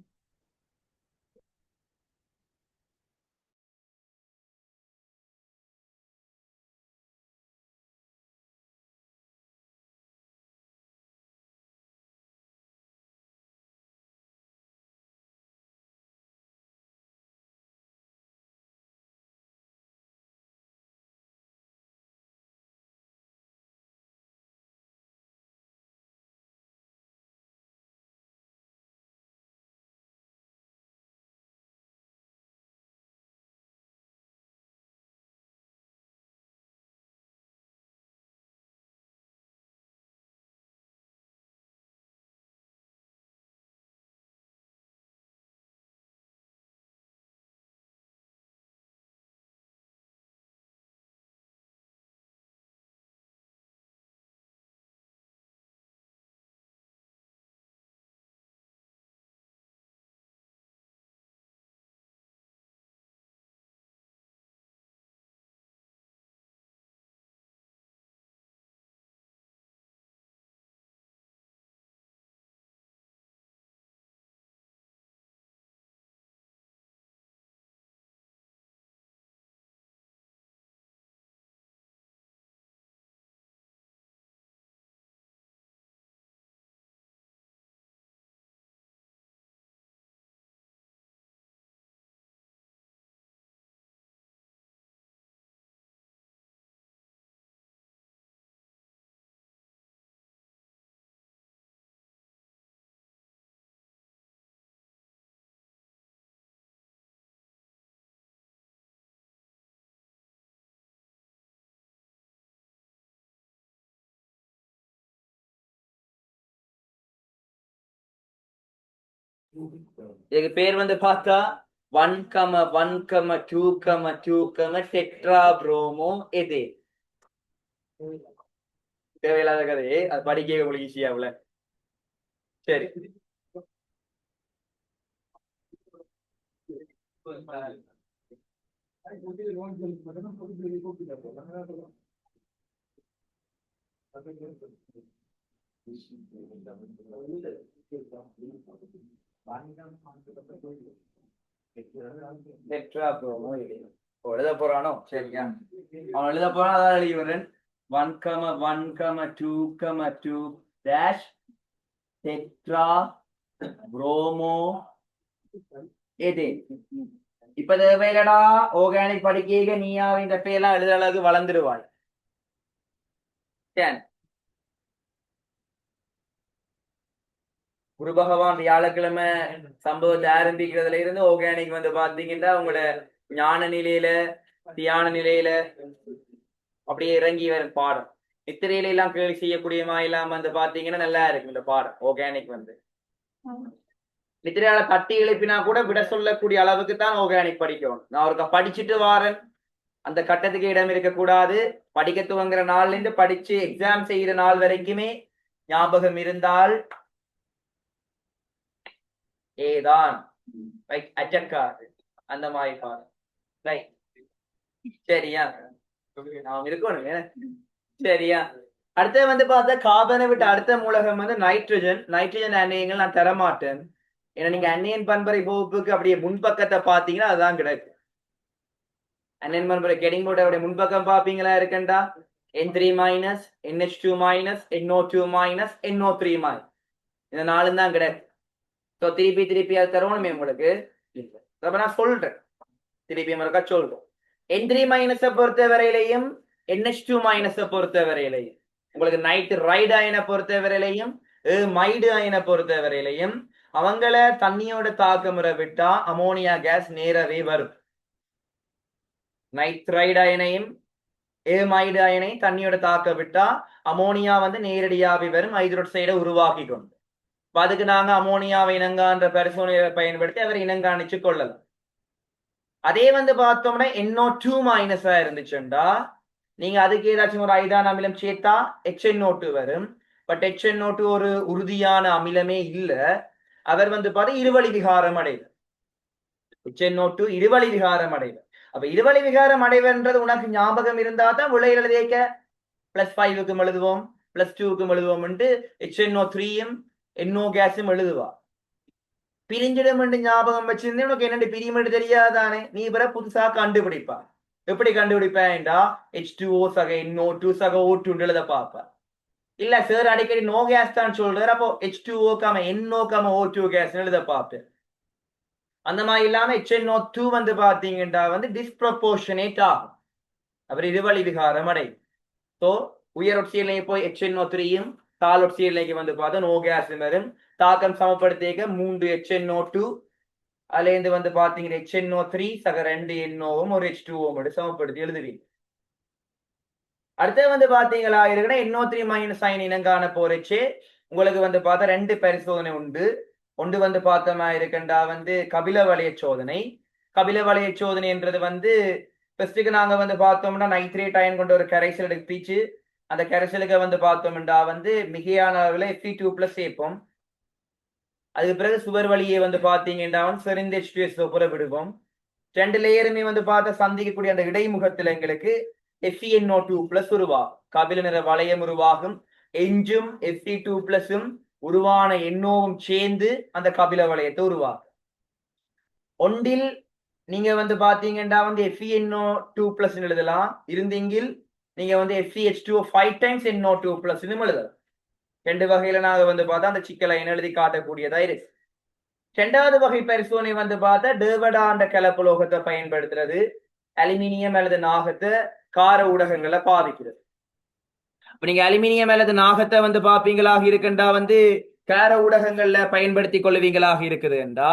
இதுக்கு பேர் வந்து பார்த்தா 1,1,2,2, டெட்ரா புரோமோ எது தேவையில்லாத கதையே அது படிக்க உங்களுக்கு ஈஸியாவுல சரி டெட்ரா புரோமோ எது எழுத போறானோ சரியா அவன் எழுத போறான் அதான் எழுதி வரேன் 1,1,2,2 டேஷ் டெட்ரா புரோமோ எது இப்ப தேவையில்லடா ஆர்கானிக் படிக்க நீயாவே இந்த பேர்லாம் எழுதுற அளவுக்கு வளர்ந்துருவாள் குரு பகவான் வியாழக்கிழமை சம்பவத்தை ஆரம்பிக்கிறதுல இருந்து ஆர்கானிக் வந்து பாத்தீங்கன்னா உங்களோட ஞான நிலையில தியான நிலையில அப்படியே இறங்கி வரும் பாடம் நித்திரையில எல்லாம் கேள்வி செய்யக்கூடியமா இல்லாம வந்து பாத்தீங்கன்னா நல்லா இருக்கு இந்த பாடம் ஆர்கானிக் வந்து நித்திரையால தட்டி எழுப்பினா கூட விட சொல்லக்கூடிய அளவுக்கு தான் ஆர்கானிக் படிக்கணும் நான் ஒருக்கா படிச்சுட்டு வாரேன் அந்த கட்டத்துக்கு இடம் இருக்கக்கூடாது படிக்க துவங்குற நாள்ல இருந்து படிச்சு எக்ஸாம் செய்யற நாள் வரைக்குமே ஞாபகம் இருந்தால் ஏதான் அச்சக்காது அந்த மாதிரி பாரு ரைட் சரியா நாம் இருக்கணும் சரியா அடுத்தது வந்து பார்த்தா கார்பனை விட்டு அடுத்த மூலகம் வந்து நைட்ரஜன் அந்நியங்கள் நான் தரமாட்டேன் ஏன்னா நீங்க அந்நியன் பண்பறை வகுப்புக்கு அப்படியே முன்பக்கத்தை பாத்தீங்கன்னா அதுதான் கிடைக்கும் அந்நியன் பண்பறை கெடிங் போர்டு முன்பக்கம் பாப்பீங்களா இருக்கண்டா N3 minus NH2 minus NO2 minus NO3 minus இந்த நாலும் தான் கிடைக்கும் ஸோ திருப்பி அது தரணுமே உங்களுக்கு அப்ப நான் சொல்றேன் திருப்பி இருக்கா சொல்றேன் N3 மைனஸை பொறுத்த வரையிலையும் NH2 மைனஸை பொறுத்த வரையிலையும் உங்களுக்கு நைட்ரைடு அயனை பொறுத்த வரையிலையும் மைடு அயனை பொறுத்த வரையிலையும் அவங்கள தண்ணியோட தாக்கமுறை விட்டா அமோனியா கேஸ் நேரவே வரும் நைட்ரைடு அயனையும் ஏமைடு அயனை தண்ணியோட தாக்க விட்டா அமோனியா வந்து நேரடியாவே வரும் ஹைட்ரோக்சைடை உருவாக்கி கொண்டு அதுக்கு நாங்க அமோனியாவை இனங்கான்ற பரிசோதனையை பயன்படுத்தி அவரை இனங்காணிச்சு கொள்ளலாம் அதே வந்து பார்த்தோம்னா NO2 மைனஸா இருந்துச்சுண்டா நீங்க அதுக்கு ஏதாச்சும் ஒரு ஐதான அமிலம் சேர்த்தா HNO2 வரும் பட் HNO2 ஒரு உறுதியான அமிலமே இல்ல அவர் வந்து பாரு இருவழி விகாரம் அடையுது HNO2 இருவழி விகாரம் அடையுது அப்ப இருவழி விகாரம் அடைவன்றது உனக்கு ஞாபகம் இருந்தா தான் விளையில் எழுதியக்க +5க்கும் எழுதுவோம் +2க்கும் எழுதுவோம் HNO3யும் NO கேஸும் எழுதுவா. பிரிஞ்சிடும் ஞாபகம் வச்சிருந்தே உனக்கு என்னென்ன பிரியும் தெரியாதானே, நீ பிற புதுசா கண்டுபிடிப்பா. எப்படி கண்டுபிடிப்பேன்டா H2O சக NO2 சக O2 எழுத பாப்பா. இல்ல சார் அடிக்கடி நோ கேஸ் தான் சொல்றாரு, அப்போ H2O NO O2 கேஸ் எழுத பார்ப்பேன். அந்த மாதிரி இல்லாம HNO2 வந்து பாத்தீங்கன்னா வந்து டிஸ்ப்ரப்போர்ஷனேட் ஆகும். அப்புறம் இருவழி விகாரம் அடை. ஸோ உயர் ஒட்சியலை போய் HNO3யும் தாழ் ஒட்சியலைக்கு வந்து பார்த்தா நோ கேஸ் வரும். தாக்கம் சமப்படுத்திக்க 3 HNO2 அதுலேருந்து வந்து பாத்தீங்கன்னா HNO3 சக 2 NOவும் ஒரு H2O சமப்படுத்தி எழுதுவீங்க. அடுத்து வந்து பாத்தீங்களா இருக்குன்னா NO3 மைனஸ் அயன் இனங்காண போறச்சு உங்களுக்கு வந்து பார்த்தா 2 பரிசோதனை உண்டு. ஒன்று வந்து பார்த்தோமா இருக்குண்டா வந்து கபில வளைய சோதனை. கபில வளைய சோதனை என்றது வந்து ஃபர்ஸ்ட்டுக்கு நாங்க வந்து பார்த்தோம்னா நைட்ரேட் அயன் கொண்ட ஒரு கரைசல் எடுப்பிச்சு அந்த கரைசலுக்கு வந்து பார்த்தோம்னா வந்து மிகையான அளவில் Fe2+ சேர்ப்போம். அதுக்கு பிறகு சுவர் வழியே வந்து பார்த்தீங்கன்னா செறிந்த H2SO புறப்படுவோம். 2 லேயருமே வந்து பார்த்த சந்திக்கக்கூடிய அந்த இடைமுகத்தில் எங்களுக்கு FeNO2+ உருவாகும். கபில நிற வளையம் உருவாகும். எஞ்சும் Fe2+ உருவான எண்ணோவும் சேர்ந்து அந்த கபில வளையத்தை உருவாகும். ஒன்றில் நீங்க வந்து பாத்தீங்கன்னா வந்து FeNO2+ எழுதலாம். இருந்தீங்கில் நீங்க வந்து FeH2O 5 times NO2+ எழுதலாம். 2 வகையில நாங்க வந்து பார்த்தா அந்த சிக்கலை எழுதி காட்டக்கூடியதா இருக்கு. 2வது வகை பரிசோதனை வந்து பார்த்தா டேவடாண்ட கலப்புலோகத்தை பயன்படுத்துறது, அலுமினியம் அல்லது நாகத்தை கார ஊடகங்களை பாதிக்கிறது. இப்ப நீங்க அலுமினியம் அல்லது நாகத்தை வந்து பாப்பீங்களாக இருக்குண்டா வந்து கார ஊடகங்கள்ல பயன்படுத்தி கொள்ளுவீங்களாக இருக்குதுண்டா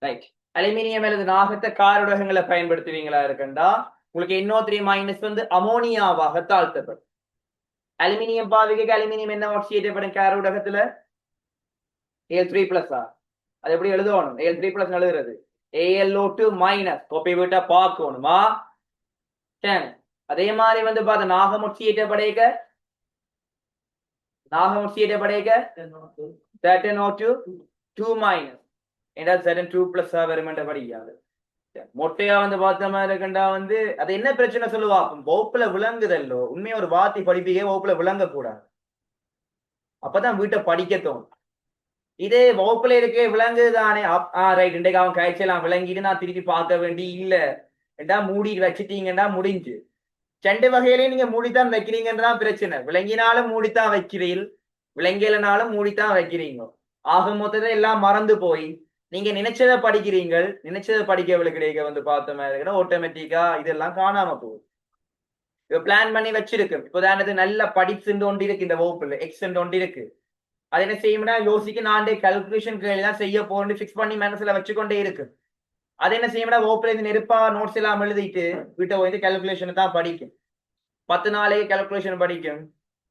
ரைட். அலுமினியம் அல்லது நாகத்தை கார ஊடகங்களை பயன்படுத்துவீங்களா இருக்குண்டா உங்களுக்கு NO3- வந்து அமோனியாவாக தாழ்த்தப்படும். அலுமினியம் பாவிக்க அலுமினியம் என்ன ஆக்சிடேட்டப்படும் கார ஊடகத்துல Al3+. அது எப்படி எழுதணும்? Al3+ எழுதுறது AlO2- கோப்பை விட்டா பார்க்கணுமா? அதே மாதிரி வந்து பார்த்த நாகம் ஒட்சியேற்றப்படைக்க ZnO2 என்றால் Zn2+ வருமென்ற படிக்காது. மொட்டையா வந்து பார்த்த மாதிரி இருக்கண்டா வந்து அது என்ன பிரச்சனை சொல்லுவா? வகுப்புல விளங்குதல்லோ, உண்மையா ஒரு வார்த்தை படிப்பீங்க வகுப்புல விளங்க கூடாது, அப்பதான் வீட்டை படிக்க தோணும். இதே வகுப்புல இருக்கே விளங்குதானே, ரைட் இன்றைக்கு அவன் காய்ச்சலாம் விளங்கிட்டு நான் திருப்பி பார்க்க வேண்டி இல்ல என்றா மூடி வச்சுட்டீங்கன்னா முடிஞ்சு. 2 வகையிலையும் நீங்க மூடித்தான் வைக்கிறீங்கன்றதான் பிரச்சனை. விளங்கினாலும் மூடித்தான் வைக்கிறீர்கள், விளங்கலனாலும் மூடித்தான் வைக்கிறீங்க. ஆக மொத்தத்தை எல்லாம் மறந்து போய் நீங்க நினைச்சதை படிக்கிறீங்கள், நினைச்சதை படிக்கவில்லை வந்து பார்த்த மாதிரி ஆட்டோமேட்டிக்கா இதெல்லாம் காணாம போகுது. இப்ப பிளான் பண்ணி வச்சிருக்கு. உதாரணத்துக்கு நல்ல படிப்புன்னு ஒன்று இருக்கு இந்த வகுப்புல, எக்ஸ் ஒன்று இருக்கு. அது என்ன செய்யும்னா யோசிக்க நான் கால்குலேஷன் தான் செய்ய போறேன்னு பிக்ஸ் பண்ணி மனசுல வச்சுக்கொண்டே இருக்கு. அது என்ன செய்யும்னா வகுப்புல இருந்து நெருப்பா நோட்ஸ் எல்லாம் எழுதிட்டு வீட்டை வந்து கால்குலேஷன் தான் படிக்கும். 10 நாளைக்கு கால்குலேஷன் படிக்கும்.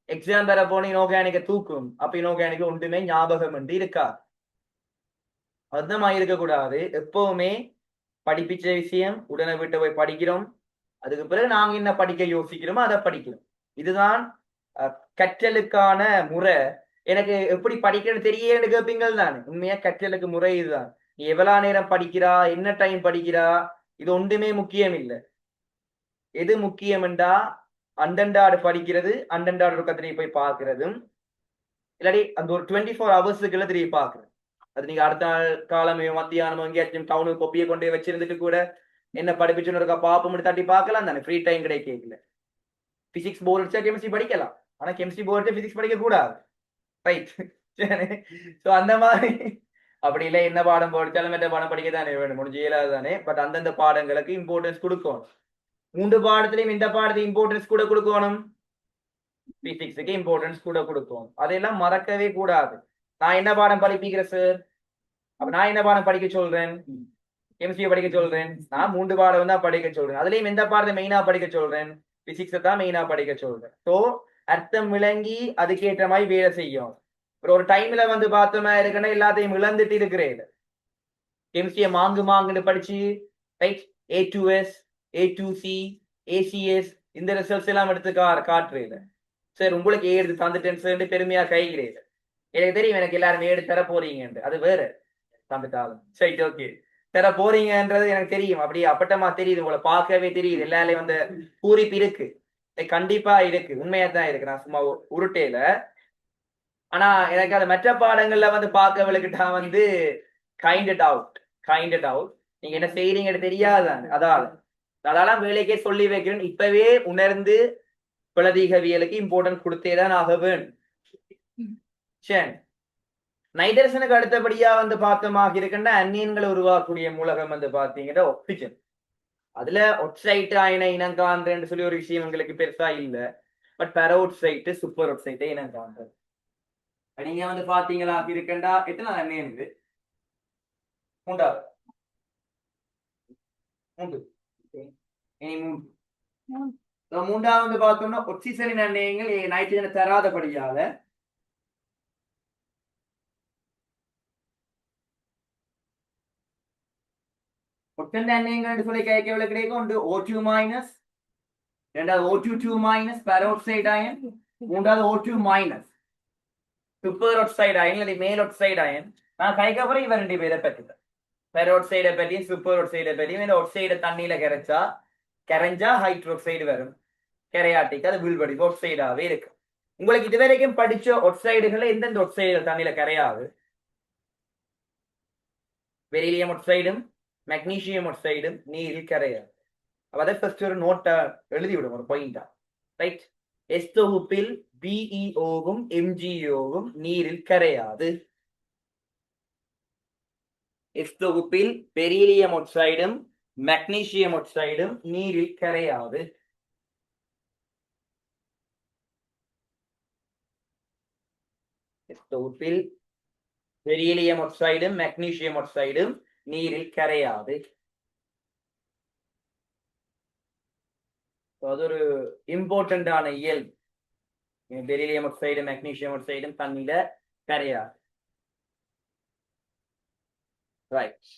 எக்ஸாம் தர போன இனோர்கானிக்க தூக்கும். அப்ப இனோர்கானிக் ஒன்றுமே ஞாபகம் வந்து இருக்கா. அர்த்தமாக இருக்கக்கூடாது. எப்பவுமே படிப்பிச்ச விஷயம் உடனே வீட்டை போய் படிக்கிறோம். அதுக்கு பிறகு நாங்க என்ன படிக்க யோசிக்கிறோமோ அதை படிக்கிறோம். இதுதான் கற்றலுக்கான முறை. எனக்கு எப்படி படிக்கணும்னு தெரியன்னு கேட்பீங்கள் தானே. உண்மையா கற்றலுக்கு முறை இதுதான். நீ எவ்வளவு நேரம் படிக்கிறா, என்ன டைம் படிக்கிறா, இது ஒன்றுமே முக்கியம் இல்லை. எது முக்கியம் என்றா அண்டண்டாடு படிக்கிறது, அண்டண்டாடு திரும்பி போய் பார்க்கிறதும், இல்லாட்டி அந்த ஒரு 24 ஹவர்ஸுக்குள்ள திரும்பி பார்க்கறது. அது நீங்க அடுத்த நாள் காலமே மத்தியானம் எங்கேயாச்சும் டவுனுக்கு கொப்பியை கொண்டு வச்சிருந்துட்டு கூட என்ன படிப்பிச்சுன்னு இருக்கா பாப்பம் தட்டி பார்க்கலாம் தானே. ஃப்ரீ டைம் கிடைக்கல. பிசிக்ஸ் போர்டு அடிச்சா கெமிஸ்ட்ரி படிக்கலாம், ஆனா கெமிஸ்ட்ரி போர்டு அடிச்சா பிசிக்ஸ் படிக்க கூடாது. ரைட். ஸோ அந்த மாதிரி அப்படி இல்லை, என்ன பாடம் படிச்சாலும் மற்ற பாடம் படிக்க தானே வேணும், முடிஞ்சு இயலாது தானே. பட் அந்தந்த பாடங்களுக்கு இம்பார்ட்டன்ஸ் கொடுக்கணும். 3 பாடத்திலையும் இந்த பாடத்துக்கு இம்பார்ட்டன்ஸ் கூட கொடுக்கணும், பிசிக்ஸுக்கு இம்பார்ட்டன்ஸ் கூட கொடுக்கணும். அதெல்லாம் மறக்கவே கூடாது. நான் என்ன பாடம் படிப்பிக்கிறேன் சார், அப்ப நான் என்ன பாடம் படிக்க சொல்றேன், கெமிஸ்ட்ரியை படிக்க சொல்றேன். நான் 3 பாடம் தான் படிக்க சொல்றேன். அதுலயும் எந்த பாடத்தை மெயினா படிக்க சொல்றேன், பிசிக்ஸை தான் மெயினா படிக்க சொல்றேன். ஸோ அர்த்தம் விளங்கி அதுக்கேற்ற மாதிரி வேலை செய்யும். ஒரு டைம்ல வந்து பார்த்தோமா இருக்குன்னா எல்லாத்தையும் இழந்துட்டு இருக்கிறேன். கெமிஸ்ட்ரியை மாங்குன்னு படிச்சு ரைட் A2S A2C ACS இந்த ரிசல்ட்ஸ் எல்லாம் எடுத்து காட்டுறேன். சார் உங்களுக்கு எடுத்து தந்துட்டேன்னு பெருமையா கைகிறேன். எனக்கு தெரியும் எனக்கு எல்லாரும் ஏடு தர போறீங்க, அது வேற தந்துட்டாலும் சரி ஓகே. தர போறீங்கன்றது எனக்கு தெரியும். அப்படியே அப்பட்டமா தெரியுது, உங்களை பார்க்கவே தெரியுது. எல்லாரையும் வந்து பூரிப்பு இருக்கு, கண்டிப்பா இருக்கு, உண்மையா தான் இருக்கு. நான் சும்மா உருட்டையில. ஆனா எனக்கு அந்த மற்ற பாடங்கள்ல வந்து பார்க்கவளுக்கிட்டா வந்து கைண்ட் அவுட் நீங்க என்ன செய்யறீங்கன்னு தெரியாதாங்க. அதால வேலைக்கே சொல்லி வைக்கிறேன். இப்பவே உணர்ந்து குலதீகவியலுக்கு இம்பார்ட்டன்ட் கொடுத்தேதான் ஆக வேணும். சரி, நைட்ரஜனுக்கு அடுத்தபடியா வந்து பார்த்தமாக இருக்கின்ற அந்நியன்களை உருவாக்கக்கூடிய மூலகம் வந்து பாத்தீங்கன்னா ஆக்சிஜன். அதுல ஒக்சைட்டு அயன இனங்காண்றேன்னு சொல்லி ஒரு விஷயம் எங்களுக்கு பெருசா இல்ல. பட் பெரோக்சைட்டு சூப்பர் ஒக்சைட்டை இனங்காண்றது. நீங்க வந்து பாத்தீங்களா இருக்கின்றா எத்தனை அந்நியன் இது? மூன்றாவது மூன்று. இனி மூன்றாவது பார்த்தோம்னா ஒக்சிஜனின் அந்நியங்கள் நைட்ரஜனை தராதபடியால ஒட்டந்த அந்நியங்கள் சொல்லி கேட்கவில்லை கிடைக்கும். ஒன்று O2 மைனஸ், இரண்டாவது O2 மைனஸ் பெரோக்சைடு அயன், மூன்றாவது O2 minus super oxide iron இல்லை மேல் ஒக்சைடு அயன். நான் கைக்கப்புறம் இவ ரெண்டு பேரை பற்றிட்டேன். பெரோக்சைடை பற்றியும் சூப்பர் ஒக்சைடை பற்றியும். இந்த ஒக்சைடை தண்ணியில கரைஞ்சா ஹைட்ரோக்சைடு வரும், கரையாட்டிக்கு அது வில்வடி ஒக்சைடாவே இருக்கு. உங்களுக்கு இதுவரைக்கும் படிச்ச ஒக்சைடுகளை எந்தெந்த ஒக்சைடுகள் தண்ணியில கரையாது? பெரிலியம் ஒக்சைடும் மெக்னீசியம் ஒக்சைடும் நீரில் கரையாது. அதை ஃபர்ஸ்ட் ஒரு நோட்டை எழுதி விடும், ஒரு பாயிண்டா. ரைட், எஸ் தொகுப்பில் பிஇஓவும் எம்ஜிஓவும் நீரில் கரையாது. எஸ் தொகுப்பில் பெரிலியம் ஒக்சைடும் மெக்னீசியம் ஒக்சைடும் நீரில் கரையாது. எஸ் தொகுப்பில் பெரிலியம் ஒக்சைடும் மெக்னீசியம் ஒக்சைடும் நீரில் கரையாது. அது ஒரு இம்பார்ட்டன்டான இயல்பு. பெரிலியம் ஒக்சைடும் மெக்னீசியம் ஒக்சைடும் தண்ணியில கரையாது. ரைட்,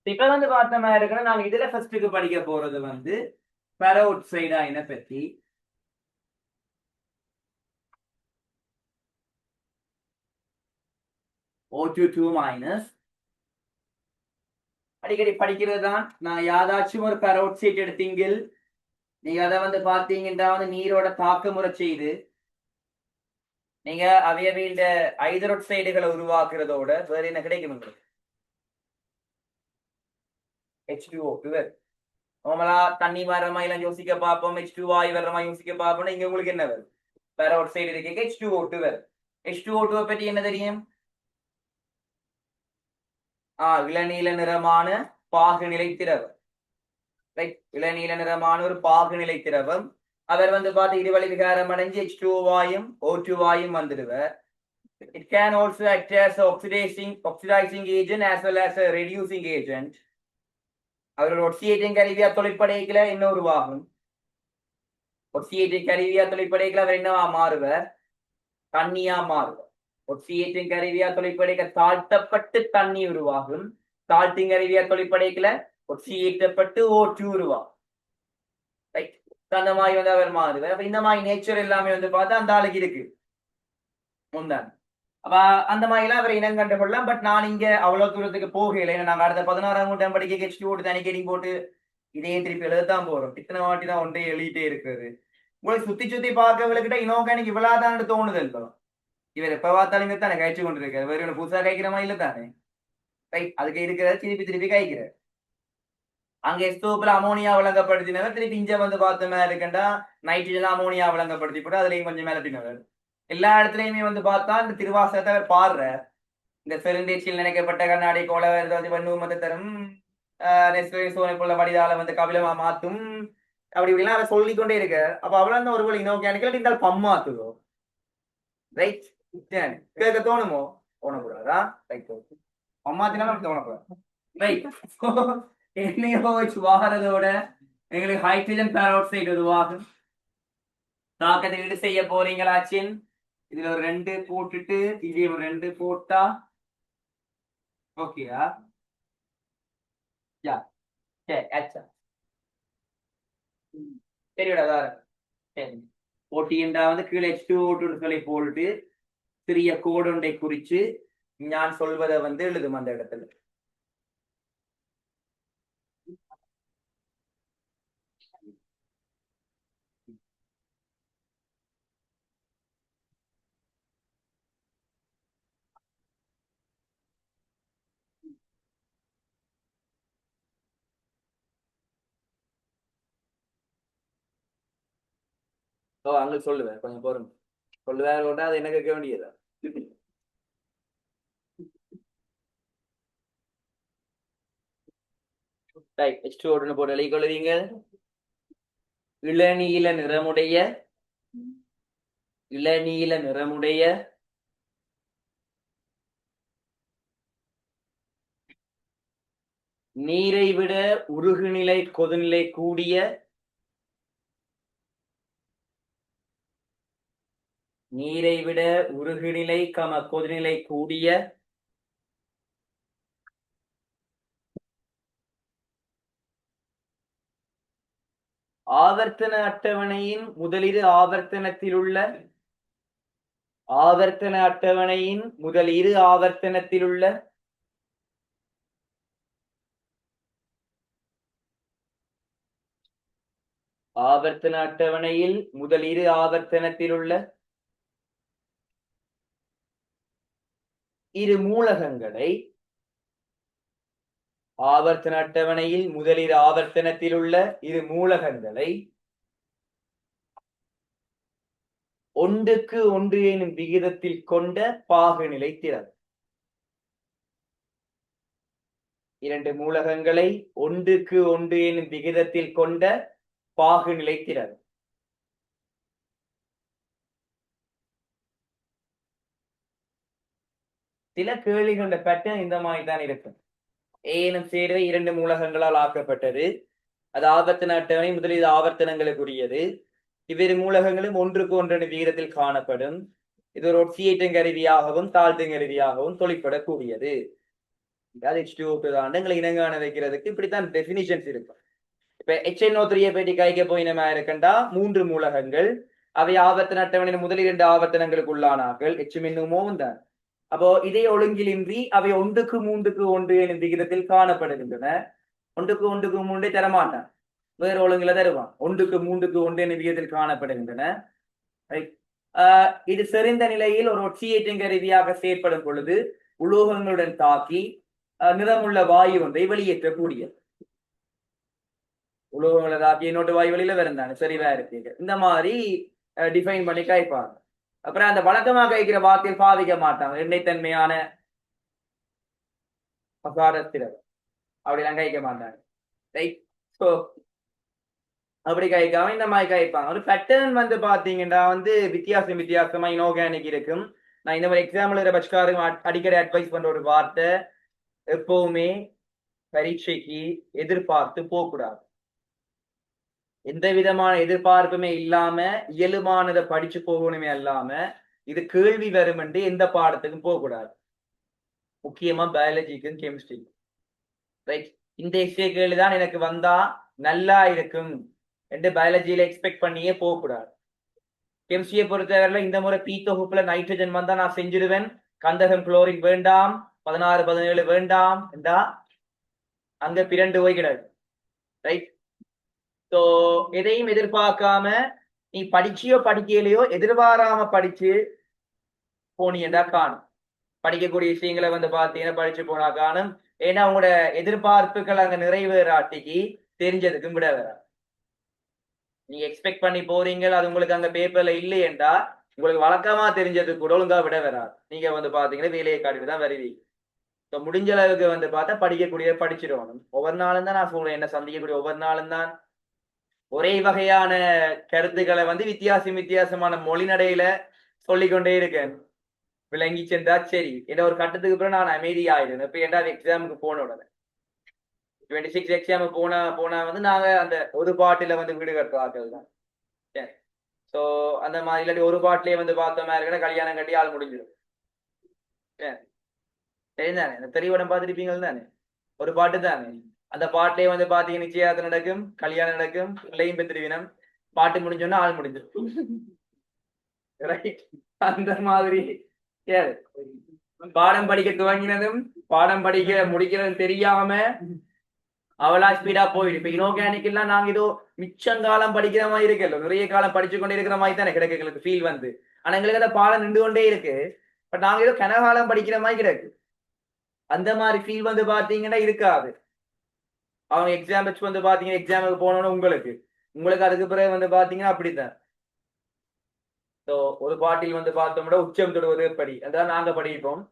இப்ப வந்து பார்த்த மாதிரி இருக்கிற நாங்க இதுல ஃபர்ஸ்ட்டுக்கு படிக்க போறது வந்து பெரோக்சைடு அயனை பற்றி. O2 மைனஸ் அடிக்கடி படிக்கிறது தான். நான் யாதாச்சும் ஒரு பெரோக்சைடு எடுத்தீங்கள், நீங்க அதை வந்து பார்த்தீங்கன்னா வந்து நீரோட தாக்கமுறை செய்து நீங்க அவையவையில ஹைட்ரோக்சைடுகளை உருவாக்குறதோட வேற என்ன கிடைக்கும் உங்களுக்கு? H2O. நார்மலா தண்ணி வர்ற மாதிரி யோசிக்க பார்ப்போம், H2 வாயு வர்ற மாதிரி யோசிக்க பார்ப்போம். இங்க உங்களுக்கு என்ன வரும்? பெரோக்சைடு இருக்கு, H2O2 வரும். H2O2 பற்றி என்ன தெரியும்? இளநீல நிறமான பாகுநிலை திரவம். ரைட், இளநீல நிறமான ஒரு பாகுநிலை திரவம். அவர் வந்து பார்த்து இருவழி விகாரம் அடைஞ்சு H2O வாயும் O2 வாயும் வந்துடுவார். It can also act as oxidizing agent as well as a reducing agent. அவர்கள் ஒட்சியேட்டிங் கருவியா தொழிற்படைகளை என்ன உருவாகும்? ஒட்சியேட்டிங் கருவியா தொழிற்படைகளை அவர் என்னவா மாறுவர்? தண்ணியா மாறுவர். ஒட்சியேட்டிங் கருவியா தொழிற்படைக்க தாழ்த்தப்பட்டு தண்ணி உருவாகும். தாழ்த்திங் கருவியா தொழிற்படைக்கல ஒட்சியேற்றப்பட்டு O2 உருவாகும். ரைட், அந்த மாதிரி வந்து அவர் மாறுவார். அப்ப இந்த மாதிரி நேச்சர் எல்லாமே வந்து பார்த்தா அந்த ஆளுக்கு இருக்கு முந்தான். அப்ப அந்த மாதிரிலாம் அவர் இனம் கண்டு கொள்ளலாம். பட் நான் இங்க அவ்வளவு தூரத்துக்கு போகல. நாங்க அடுத்த 16ஆம் நூற்றாண்டு படிக்க H2O தனி கேடிங் போட்டு இதையே திருப்பி எழுதத்தான் போறோம். இத்தனை வாட்டி தான் ஒன்றே எழுதிட்டே இருக்கிறது. உங்களுக்கு சுத்தி பார்க்கவர்கிட்ட இனோர்கானிக் இவ்வளவுதான் தோணுது இருக்கும். இவர் எப்ப பார்த்தாலும் தானே கழிச்சு கொண்டு இருக்காரு. வேற ஒன்று புதுசா கைக்கிற மாதிரி இல்ல தானே? ரைட், அதுக்கு இருக்கிறத திருப்பி கைக்கிறார். அங்க எஸ்தோப்புல அமோனியா விளங்கப்படுத்தினவர், திருப்பி இங்க வந்து பார்த்த மாதிரி இருக்கண்டா நைட்ரஜன் அமோனியா விளங்கப்படுத்தி போட்டு அதுலயும் கொஞ்சம் மேலட்டினவர். எல்லா இடத்துலயுமே வந்து பார்த்தா இந்த திருவாசகத்தை அவர் பாடுற இந்த பெருந்தேச்சியில் நினைக்கப்பட்ட கண்ணாடி கோல வன்மத்தை தரும் சோனைக்குள்ள வடிதால வந்து கபிலமா மாத்தும், அப்படி இப்படிலாம் அதை சொல்லிக்கொண்டே இருக்க. அப்ப அவ்வளவு ஒரு போல இனோக்கியானிக்கல் இந்த பம்மாத்துதோ. ரைட், கேட்க தோணுமோ? தோணக்கூடாதா? ரைட், அம்மாத்தினாலும் தோணக்கூடாது. ரைட், NaOH வாகனத்தோட எங்களுக்கு ஹைட்ரஜன் பெராக்சைடு உருவாகும். தாக்கத்தை ஈடு செய்ய போறீங்களாச்சின் இதுல ஒரு 2 போட்டுட்டு இதே ஒரு 2 போட்டா ஓகேயா? சரியோட சரி, போட்டி என்றாவது கீழே H2O2 சொல்லி போட்டு சிறிய கோடு ஒன்றை குறிச்சு நான் சொல்வதை வந்து எழுதும் அந்த இடத்துல. ஓ அங்க சொல்லுவேன் கொஞ்சம் போறோம் சொல்லுவேன் அது என்ன கேட்க வேண்டியதா போட்டு எழுதி கொள்ளுவீங்க இளநீல நிறமுடைய இளநீல நிறமுடைய நீரை விட உருகுநிலை கொதுநிலை கூடிய நீரை விட உருகுநிலை கொதுநிலை கூடிய ஆவர்த்தன அட்டவணையின் முதலிரு ஆவர்த்தனத்தில் உள்ள ஆவர்த்தன அட்டவணையின் முதல் இரு ஆவர்த்தனத்தில் உள்ள ஆவர்த்தன அட்டவணையில் முதல் இரு ஆவர்த்தனத்தில் உள்ள இரு மூலகங்களை ஆவர்த்தன அட்டவணையில் முதலிரு ஆவர்த்தனத்தில் உள்ள இரு மூலகங்களை ஒன்றுக்கு ஒன்று எனும் விகிதத்தில் கொண்ட பாகுநிலை திறன் இரண்டு மூலகங்களை ஒன்றுக்கு ஒன்று எனும் விகிதத்தில் கொண்ட பாகுநிலை திறன் சில கேள்விகளோட பேட்டர்ன் இந்த மாதிரி தான் இருக்கும் ஏனும் சேர்வை இரண்டு மூலகங்களால் ஆக்கப்பட்டது அது ஆவர்த்தன அட்டவணை முதலில் ஆவர்த்தனங்களுக்குரியது இவ்விரு மூலகங்களும் ஒன்றுக்கு ஒன்றென விகிதத்தில் காணப்படும் இது ஒரு ஒட்சியேற்றும் கருவியாகவும் தாழ்த்தும் கருவியாகவும் தொழிற்படக்கூடியது எங்களை இனங்காண வைக்கிறதுக்கு இப்படித்தான் டெபினிஷன்ஸ் இருக்கும் இப்ப HNO3 பேட்டி கைக்க போயினமா இருக்கண்டா மூன்று மூலகங்கள் அவை ஆவர்த்தன அட்டவணையின் முதல் இரண்டு ஆவர்த்தனங்களுக்கு உள்ளானார்கள் எச்சுமின்னுமோவும் தான் அப்போ இதே ஒழுங்கிலின்றி அவை ஒன்றுக்கு மூன்றுக்கு ஒன்று எனும் விகிதத்தில் காணப்படுகின்றன ஒன்றுக்கு மூன்றை தரமாட்டான் வேறு ஒழுங்குல தருவான் ஒன்றுக்கு மூன்றுக்கு ஒன்று எனும் விகிதத்தில் காணப்படுகின்றன இது செறிந்த நிலையில் ஒரு ஒட்சியேற்றும் கருவியாக செயற்படும் பொழுது உலோகங்களுடன் தாக்கி நிறமுள்ள வாயு ஒன்றை வெளியேற்றக்கூடியது உலோகங்களை தாக்கி இன்னொரு வாயு வெளியில வருந்தானே சரிவா இருக்கீங்க இந்த மாதிரி டிஃபைன் பண்ணி கைப்பாங்க அப்புறம் அந்த வழக்கமாக கைக்கிற வார்த்தையில் பாதிக்க மாட்டாங்க எண்ணெய்த்தன்மையான அப்படிலாம் கைக்க மாட்டாங்க ரைட் ஸோ அப்படி கைக்காம இந்த மாதிரி கைப்பாங்க ஒரு பேட்டர்ன் வந்து பாத்தீங்கன்னா வந்து வித்தியாசமா இன்ஆர்கானிக் இருக்கும் நான் இந்த மாதிரி எக்ஸாம்பிள் பட்சக்காரங்க அடிக்கடி அட்வைஸ் பண்ற ஒரு வார்த்தை எப்பவுமே பரீட்சைக்கு எதிர்பார்த்து போகக்கூடாது எந்த விதமான எதிர்பார்ப்புமே இல்லாம இயலுமானதை படிச்சு போகணுமே அல்லாம இது கேள்வி வரும் என்று எந்த பாடத்துக்கும் போகக்கூடாது முக்கியமா பயாலஜிக்கும் கெமிஸ்ட்ரிக்கும் ரைட் இந்த எக்ஸ்ரே கேள்விதான் எனக்கு வந்தா நல்லா இருக்கும் என்று பயாலஜியில எக்ஸ்பெக்ட் பண்ணியே போகக்கூடாது கெமிஸ்ட்ரியை பொறுத்தவரையில இந்த முறை பி தொகுப்புல நைட்ரஜன் வந்தா நான் செஞ்சிடுவேன் கந்தகம் குளோரின் வேண்டாம் 16 17 வேண்டாம் என்றா அங்க பிறண்டு போய் கிடக்கு ரைட் ஸோ எதையும் எதிர்பார்க்காம நீ படிச்சியோ படிக்கலையோ எதிர்பாராம படிச்சு போனீங்கடா காணும் படிக்கக்கூடிய விஷயங்களை வந்து பார்த்தீங்கன்னா படிச்சு போனா காணும் ஏன்னா உங்களோட எதிர்பார்ப்புகள் அங்க நிறைவேறாட்டிக்கு தெரிஞ்சதுக்கும் விட வேற நீங்க எக்ஸ்பெக்ட் பண்ணி போறீங்க அது உங்களுக்கு அங்க பேப்பர்ல இல்லையென்றா உங்களுக்கு வழக்கமா தெரிஞ்சது கூட ஒழுங்கா விட வராது நீங்க வந்து பாத்தீங்கன்னா வேலையை காட்டிட்டு தான் வருவீங்க ஸோ முடிஞ்ச அளவுக்கு வந்து பார்த்தா படிக்கக்கூடிய படிச்சிடணும் ஒவ்வொரு நாளும் தான் நான் சொல்றேன் என்ன சந்திக்கக்கூடிய ஒவ்வொரு நாளும் தான் ஒரே வகையான கருத்துக்களை வந்து வித்தியாசமான மொழி நடையில சொல்லிக்கொண்டே இருக்கேன் விளங்கி சென்றா சரி என்ன ஒரு கட்டத்துக்கு அப்புறம் நான் அமைதியாயிடுவேன் இப்ப ஏன்டா எக்ஸாமுக்கு போன உடனே 26 எக்ஸாமுக்கு போனா வந்து நாங்க அந்த ஒரு பாட்டில வந்து வீடு கட்டுறாக்கள் தான் ஸோ அந்த மாதிரி இல்லாட்டி ஒரு பாட்டிலேயே வந்து பார்த்த மாதிரி இருக்கா கல்யாணம் கட்டி ஆள் முடிஞ்சிடும் சரிதானே இந்த திரைப்படம் பார்த்துருப்பீங்கள் தானே ஒரு பாட்டு தானே அந்த பாட்டிலே வந்து பாத்தீங்க நிச்சயதார்த்தம் நடக்கும் கல்யாணம் நடக்கும் பிள்ளையும் பெற்றிருவினம் பாட்டு முடிஞ்சோன்னா ஆள் முடிஞ்சிடும் ரைட் அந்த மாதிரி பாடம் படிக்க துவங்கினதும் பாடம் படிக்க முடிக்கிறதும் தெரியாம அவளா ஸ்பீடா போயிடும் இப்ப இனோர்கானிக் எல்லாம் நாங்க ஏதோ மிச்சங்காலம் படிக்கிற மாதிரி இருக்கல நிறைய காலம் படிச்சு கொண்டே இருக்கிற மாதிரி தானே கிடக்கு எங்களுக்கு ஃபீல் வந்து ஆனா எங்களுக்கு அந்த பாடம் நின்று கொண்டே இருக்கு பட் நாங்க ஏதோ கனகாலம் படிக்கிற மாதிரி கிடக்கு அந்த மாதிரி ஃபீல் வந்து பாத்தீங்கன்னா இருக்காது அவங்க எக்ஸாம் வச்சு வந்து பாத்தீங்கன்னா எக்ஸாமுக்கு போனோன்னு உங்களுக்கு அதுக்கு பிறகு வந்து பாத்தீங்கன்னா அப்படித்தான் ஸோ ஒரு பாட்டில் வந்து பார்த்தோம்னா உச்சம் தொடுவது எப்படி அதான் நாங்க படிப்போம்.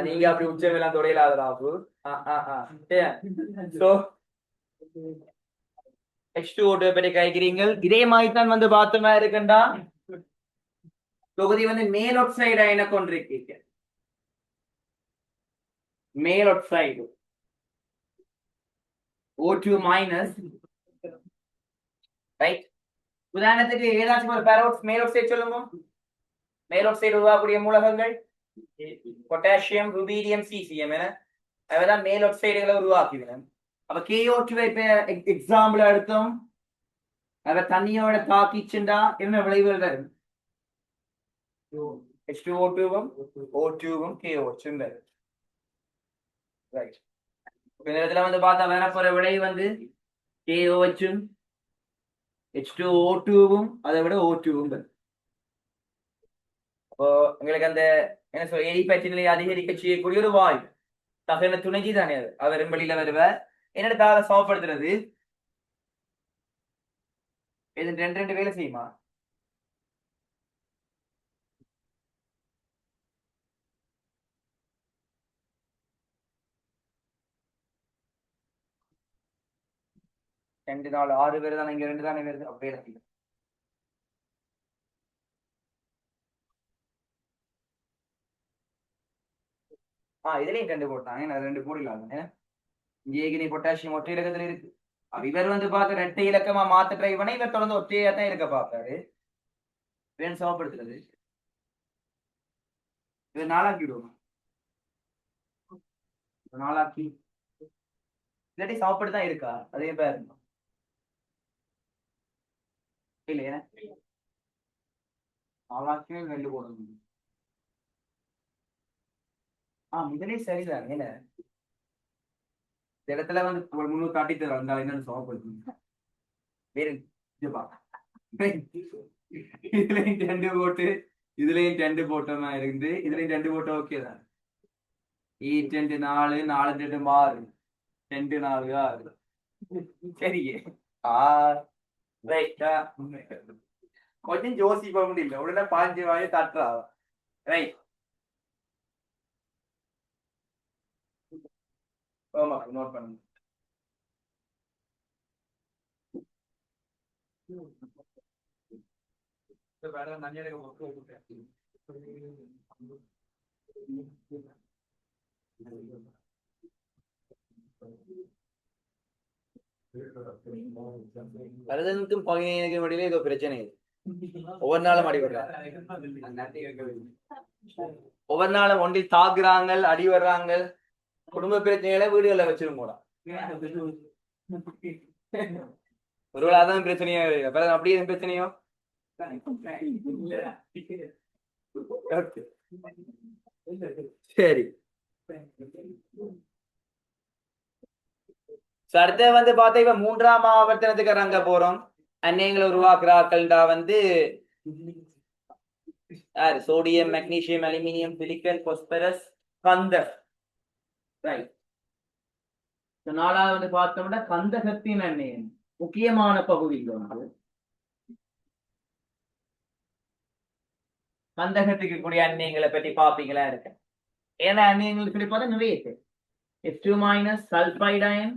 நீங்க அப்படி உச்சம் எல்லாம் தொடையிலாதலாப்பு. ஸோ H2O2 பற்றி கைக்கிறீங்கள். இதே மாதிரி தான் வந்து பார்த்தோமா இருக்குண்டா தொகுதி வந்து மேலொட்சைடு அயனை கொண்டிருக்கீங்க. மேலொட்சைடு O2 மைனஸ், ரைட். உதாரணத்துக்கு ஏதாச்சும் ஒரு பேரோட்ஸ் மேலொட்சைடு சொல்லுங்க. மேலொட்சைடு உருவாகக்கூடிய மூலகங்கள் பொட்டாசியம், ருபீடியம், சீசியம் என அவைதான் மேலொட்சைடுகளை உருவாக்குகிறேன். அப்ப KO2 இப்ப எக்ஸாம்பிள் எடுத்தோம். அதை தண்ணியோட தாக்கிச்சுண்டா என்ன விளைவுகள் வரும்? H2O2வும் O2வும் KO2 வரும். ரைட். இந்த இடத்துல வந்து பார்த்தா வரப்போற விளைவு வந்து KOHும் H2O2வும் அதை விட O2வும் வரும். அப்போ எங்களுக்கு அந்த என்ன சொல்ல எரிபற்றி நிலையை அதிகரிக்க செய்யக்கூடிய ஒரு வாயு தகன துணைச்சி தானே அது. அவர் வெளியில வருவார். என்னென்ன சமப்படுத்துறது இது ரெண்டு வேலை செய்யுமா? ரெண்டு நாள் 6 பேர் தானே, இங்க 2 தானே வருது. அப்படியே இதுலயும் 2 போட்டாங்க. நான் 2 போடலாங்க. இங்கே பொட்டாசியம் ஒற்றை இலக்கத்துல இருக்கு. இவர் வந்து பார்த்து 2 இலக்கமா மாத்த ட்ரை பண்ண இவர் தொடர்ந்து ஒற்றையா தான் இருக்க பார்ப்பாரு. வேணும் சமப்படுத்துறது இவர் 4 விடுவோம். 4 இல்லாட்டி சமப்பட்டு தான் இருக்கா அதே பேர் இல்லையா? 4 2 போடணும். முதலே சரிதான். ஏன்னா இந்த இடத்துல வந்து ஒரு 300 காட்டிட்டு வந்தாலும் என்னன்னு சமப்படுத்தணும். வேறு இதுலயும் 2 போட்டு இதுலயும் 2 போட்டோமா இருந்து இதுலயும் 2 போட்டோம். ஓகே தான். 2 4 4 2 6 2 4 6 சரியே. கொஞ்சம் யோசிப்ப முடியல. உடனே 5 வாயை தட்டுறா. ரைட். ஆமா நோட் பண்ணுங்க. வரதனுக்கும் 15க்கும் இடையில ஏதோ பிரச்சனை. ஒவ்வொரு நாளும் அடிபடுறாங்க. ஒவ்வொரு நாளும் ஒன்றில் தாக்குறாங்க, அடி வர்றாங்க. குடும்ப பிரச்சனைகளை வீடுகளை வச்சிரும் போலாம். ஒருவேளை அதான் பிரச்சனையோ அப்படியே எதுவும் பிரச்சனையோ? சரி. அடுத்த வந்து பார்த்தா இப்ப 3ஆம் ஆவர்த்தனத்துக்கு இறங்க போறோம். அந்நியங்களை உருவாக்குறாக்கள்டா வந்து sodium, magnesium, aluminium, silicon, phosphorus, கந்தகம். ரைட். 4ஆவது வந்து பார்த்தோம்னா கந்தகத்தின் அந்நியம் முக்கியமான பகுதிகள் வந்து கந்தகத்துக்கு கூடிய அந்நியங்களை பற்றி பாப்பீங்களா இருக்கு. ஏன்னா அந்நியங்கள் பிடிப்பது நிறைய இருக்கு. H2 minus sulfide ion,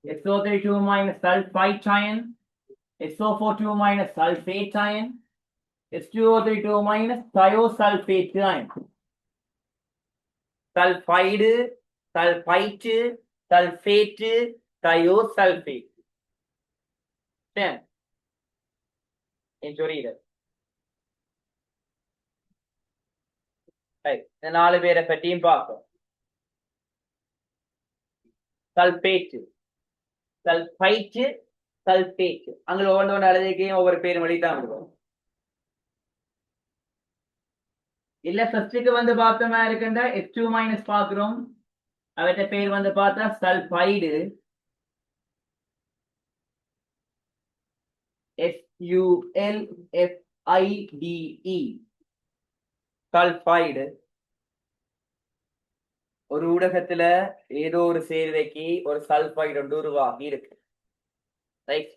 SO32 minus sulfite ion, SO42 minus sulfate ion, H2O32 minus thiosulfate ion. Sulfide, sulfite, sulfate, thiosulfate. Then, சொல்லிடு. இந்த 4 பேரை பற்றியும் பார்ப்போம். Sulphate, sulphide, sulphate. அங்கே ஒவ்வொன்று அழுதைக்கையும் ஒவ்வொரு பேரும் வழிதான் விடுவோம். இல்ல ஃபர்ஸ்டுக்கு வந்து பார்த்தோமா இருக்குண்டா H2 மைனஸ் பார்க்கிறோம். அவற்ற பேர் வந்து பார்த்தா சல்பைடு, SULFIDE, சல்பைடு. ஒரு ஊடகத்துல ஏதோ ஒரு சேர்வைக்கு ஒரு சல்பைடு ஒன்று உருவாகி இருக்கு. ரைட்.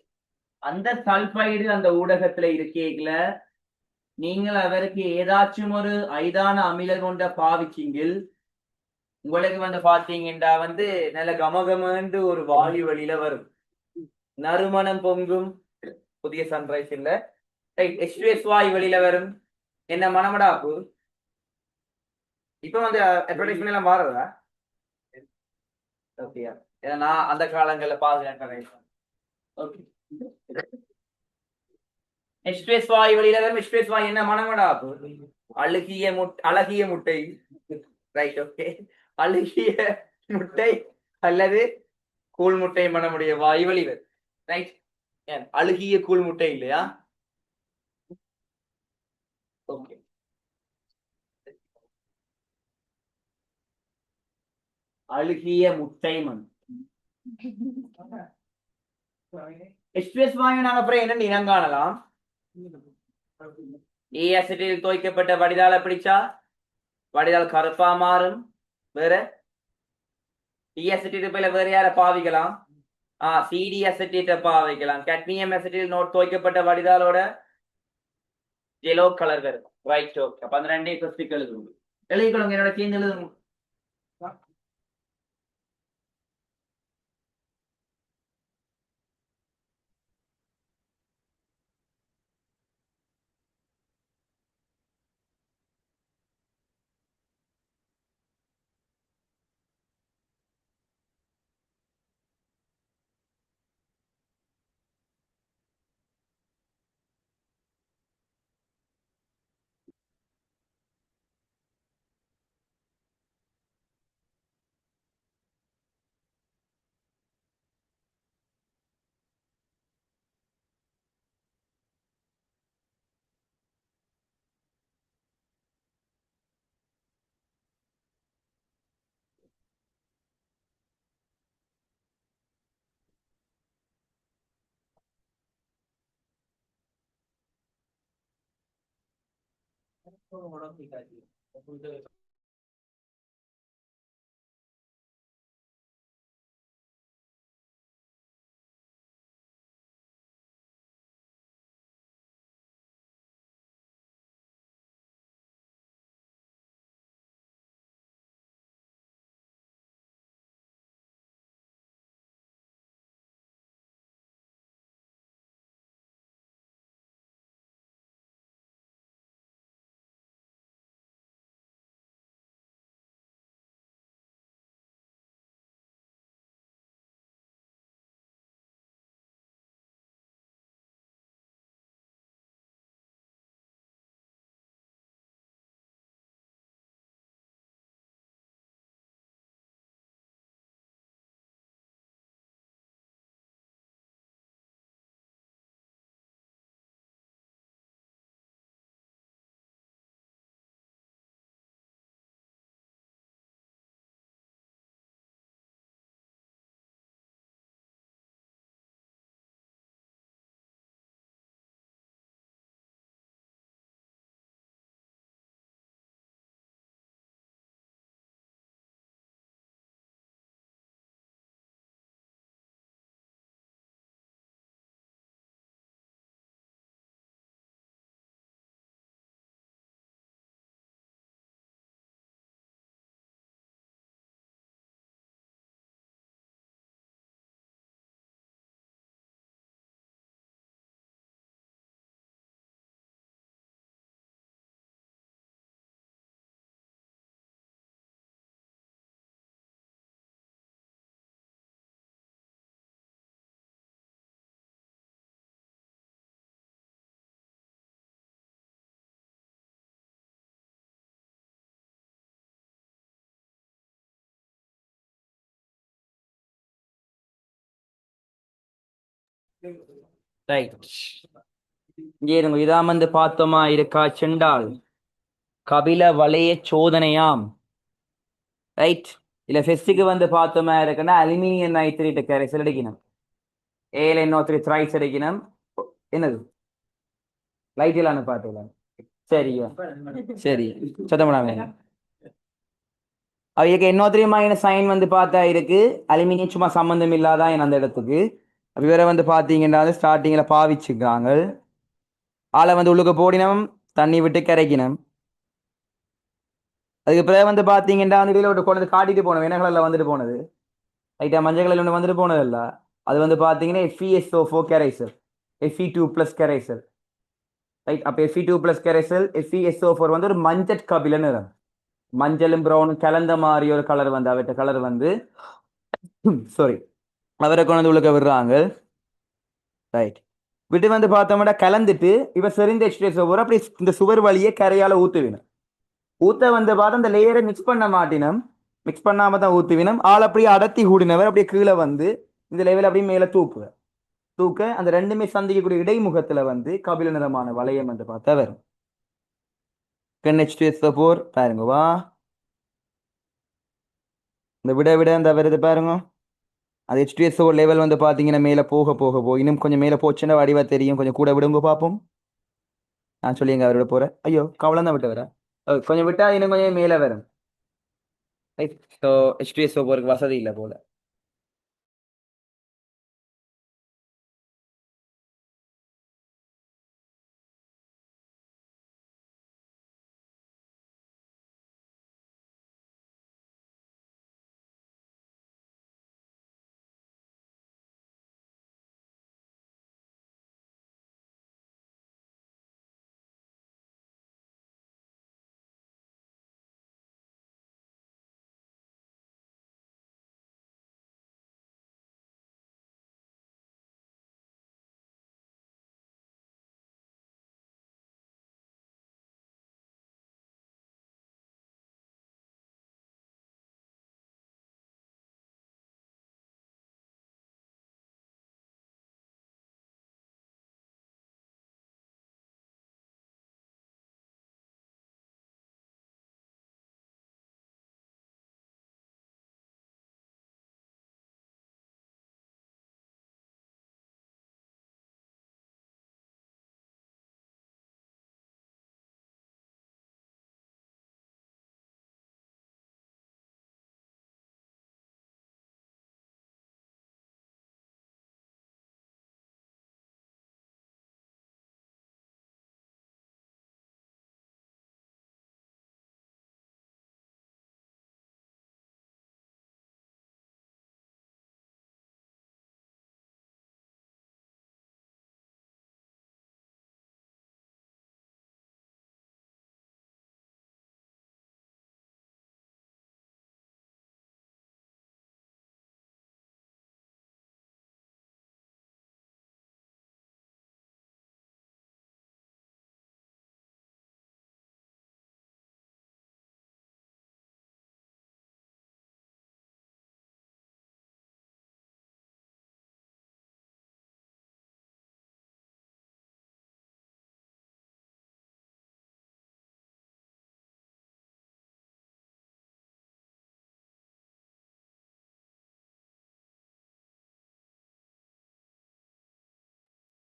அந்த சல்பைடு அந்த ஊடகத்துல இருக்கேல நீங்கள் அவருக்கு ஏதாச்சும் ஒரு ஐதான அமிலம் கொண்ட பாவிச்சிங்கில் உங்களுக்கு வந்து பாத்தீங்கன்னா வந்து நல்ல கமகமன்று ஒரு வாலி வழியில வரும், நறுமணம் பொங்கும். புதிய சன்ரைஸ் இல்ல, எக்ஸ்பிரஸ் வாயு வெளியில வரும். என்ன மனமடாப்பு இப்ப வந்து அட்வர்டைஸ்மெண்ட் எல்லாம் மாறுதா? ஓகேயா, ஏன்னா நான் அந்த காலங்கள்ல பாதுகாக்கிறேன். ஓகே, எக்ஸ்பிரஸ் வாயு வெளியில வரும். எக்ஸ்பிரஸ் வாயு என்ன மனமடாப்பு? அழகிய முட்டை. Right, okay. அழுகிய முட்டை அல்லது கூழ் முட்டை மனமுடைய வாயு வெளிவர். ரைட், அழுகிய கூழ் முட்டை இல்லையா? ஓகே, அழுகிய முட்டை மண். எக்ஸ்பிரஸ் வாயுனால அப்புறம் என்ன நிறம் காணலாம்? ஏ அசிட்டில் தோய்க்கப்பட்ட வடிதால பிடிச்சா வடிதால் கருப்பா மாறும். வேற டி அசிட்டில் பேர்ல வேற யார பாவிக்கலாம்? சிடி அசிட்டேட்டை பாவிக்கலாம். கேட்மியம் அசிட்டில் நோட் தோய்க்கப்பட்ட வடிதாலோட எல்லோ கலர் வரும். Right, okay. அப்ப அந்த ரெண்டே கொஸ்டிக் எழுதுங்க. எழுதிக்கொள்ளுங்க, என்னோட சேர்ந்து எழுதுங்க. ரைட், இங்கே இருங்க. இதாம் வந்து பார்த்தோமா இருக்கா செண்டால் கபில வளைய சோதனையாம். ரைட், இல்ல ஃபெஸ்டுக்கு வந்து பார்த்தோமா இருக்குன்னா அலுமினியம் நைட்ரேட் கரைசல் அடிக்கணும். ஏல இன்னொரு த்ரைஸ் அடிக்கணும். என்னது லைட் இல்லான்னு பார்த்தீங்களா? சரியா, சரி, சத்தமிடாம. அவைக்கு இன்னொரு சைன் வந்து பார்த்தா இருக்கு. அலுமினியம் சும்மா சம்பந்தம் இல்லாதான் அந்த இடத்துக்கு. இவரை வந்து பார்த்தீங்கன்னா ஸ்டார்டிங்கில் பாவிச்சுக்கிறாங்க. ஆளை வந்து உள்ளுக்கு போடினோம் தண்ணி விட்டு கரைக்கணும். அதுக்கு பிறகு வந்து பாத்தீங்கன்னா அந்த இதில் கொண்டு வந்து காட்டிட்டு போனோம் வினகலில் வந்துட்டு போனது. ரைட்டா மஞ்சள் கலரில் ஒன்று வந்துட்டு போனது இல்ல. அது வந்து பாத்தீங்கன்னா FeSO4 கரைசல், Fe2+ கரைசல். ரைட், அப்ப Fe2+ கரைசல் FeSO4 வந்து ஒரு மஞ்சள் கபில நிறம், மஞ்சளும் பிரவுனும் கலந்த மாதிரி ஒரு கலர் வந்து அவற்ற கலர் வந்து சாரி அவரை கொண்டு வந்து உள்ள விடுறாங்க. ரைட், விட்டு வந்து பார்த்தோம்னா கலந்துட்டு இவ செறிந்த H2SO4 அப்படி இந்த சுவர் வழியே கரையால ஊத்துவினும். ஊத்த வந்து பார்த்து அந்த லேயரை மிக்ஸ் பண்ண மாட்டினம், மிக்ஸ் பண்ணாம தான் ஊத்துவினம். ஆள் அப்படியே அடர்த்தி கூடினவர் அப்படியே கீழே வந்து இந்த லெவல் அப்படியே மேல தூக்குவேன். தூக்க அந்த ரெண்டுமே சந்திக்கக்கூடிய இடைமுகத்துல வந்து கபில நிறமான வளையம் வந்து பார்த்தா வரும். H2SO4 பாருங்க வா, இந்த விட விட இந்த வருது பாருங்க. அது H2SO லெவல் வந்து பாத்தீங்கன்னா மேல போக போக போக இன்னும் கொஞ்சம் மேல போச்சுன்னா வடிவா தெரியும். கொஞ்சம் கூட விடுங்க பார்ப்போம். நான் சொல்லிங்க அவரோட போறேன். ஐயோ கவலம் தான் விட்டு வரேன். கொஞ்சம் விட்டா இன்னும் கொஞ்சம் மேல வரும். ஸோ H2SO4 வசதி இல்லை போல.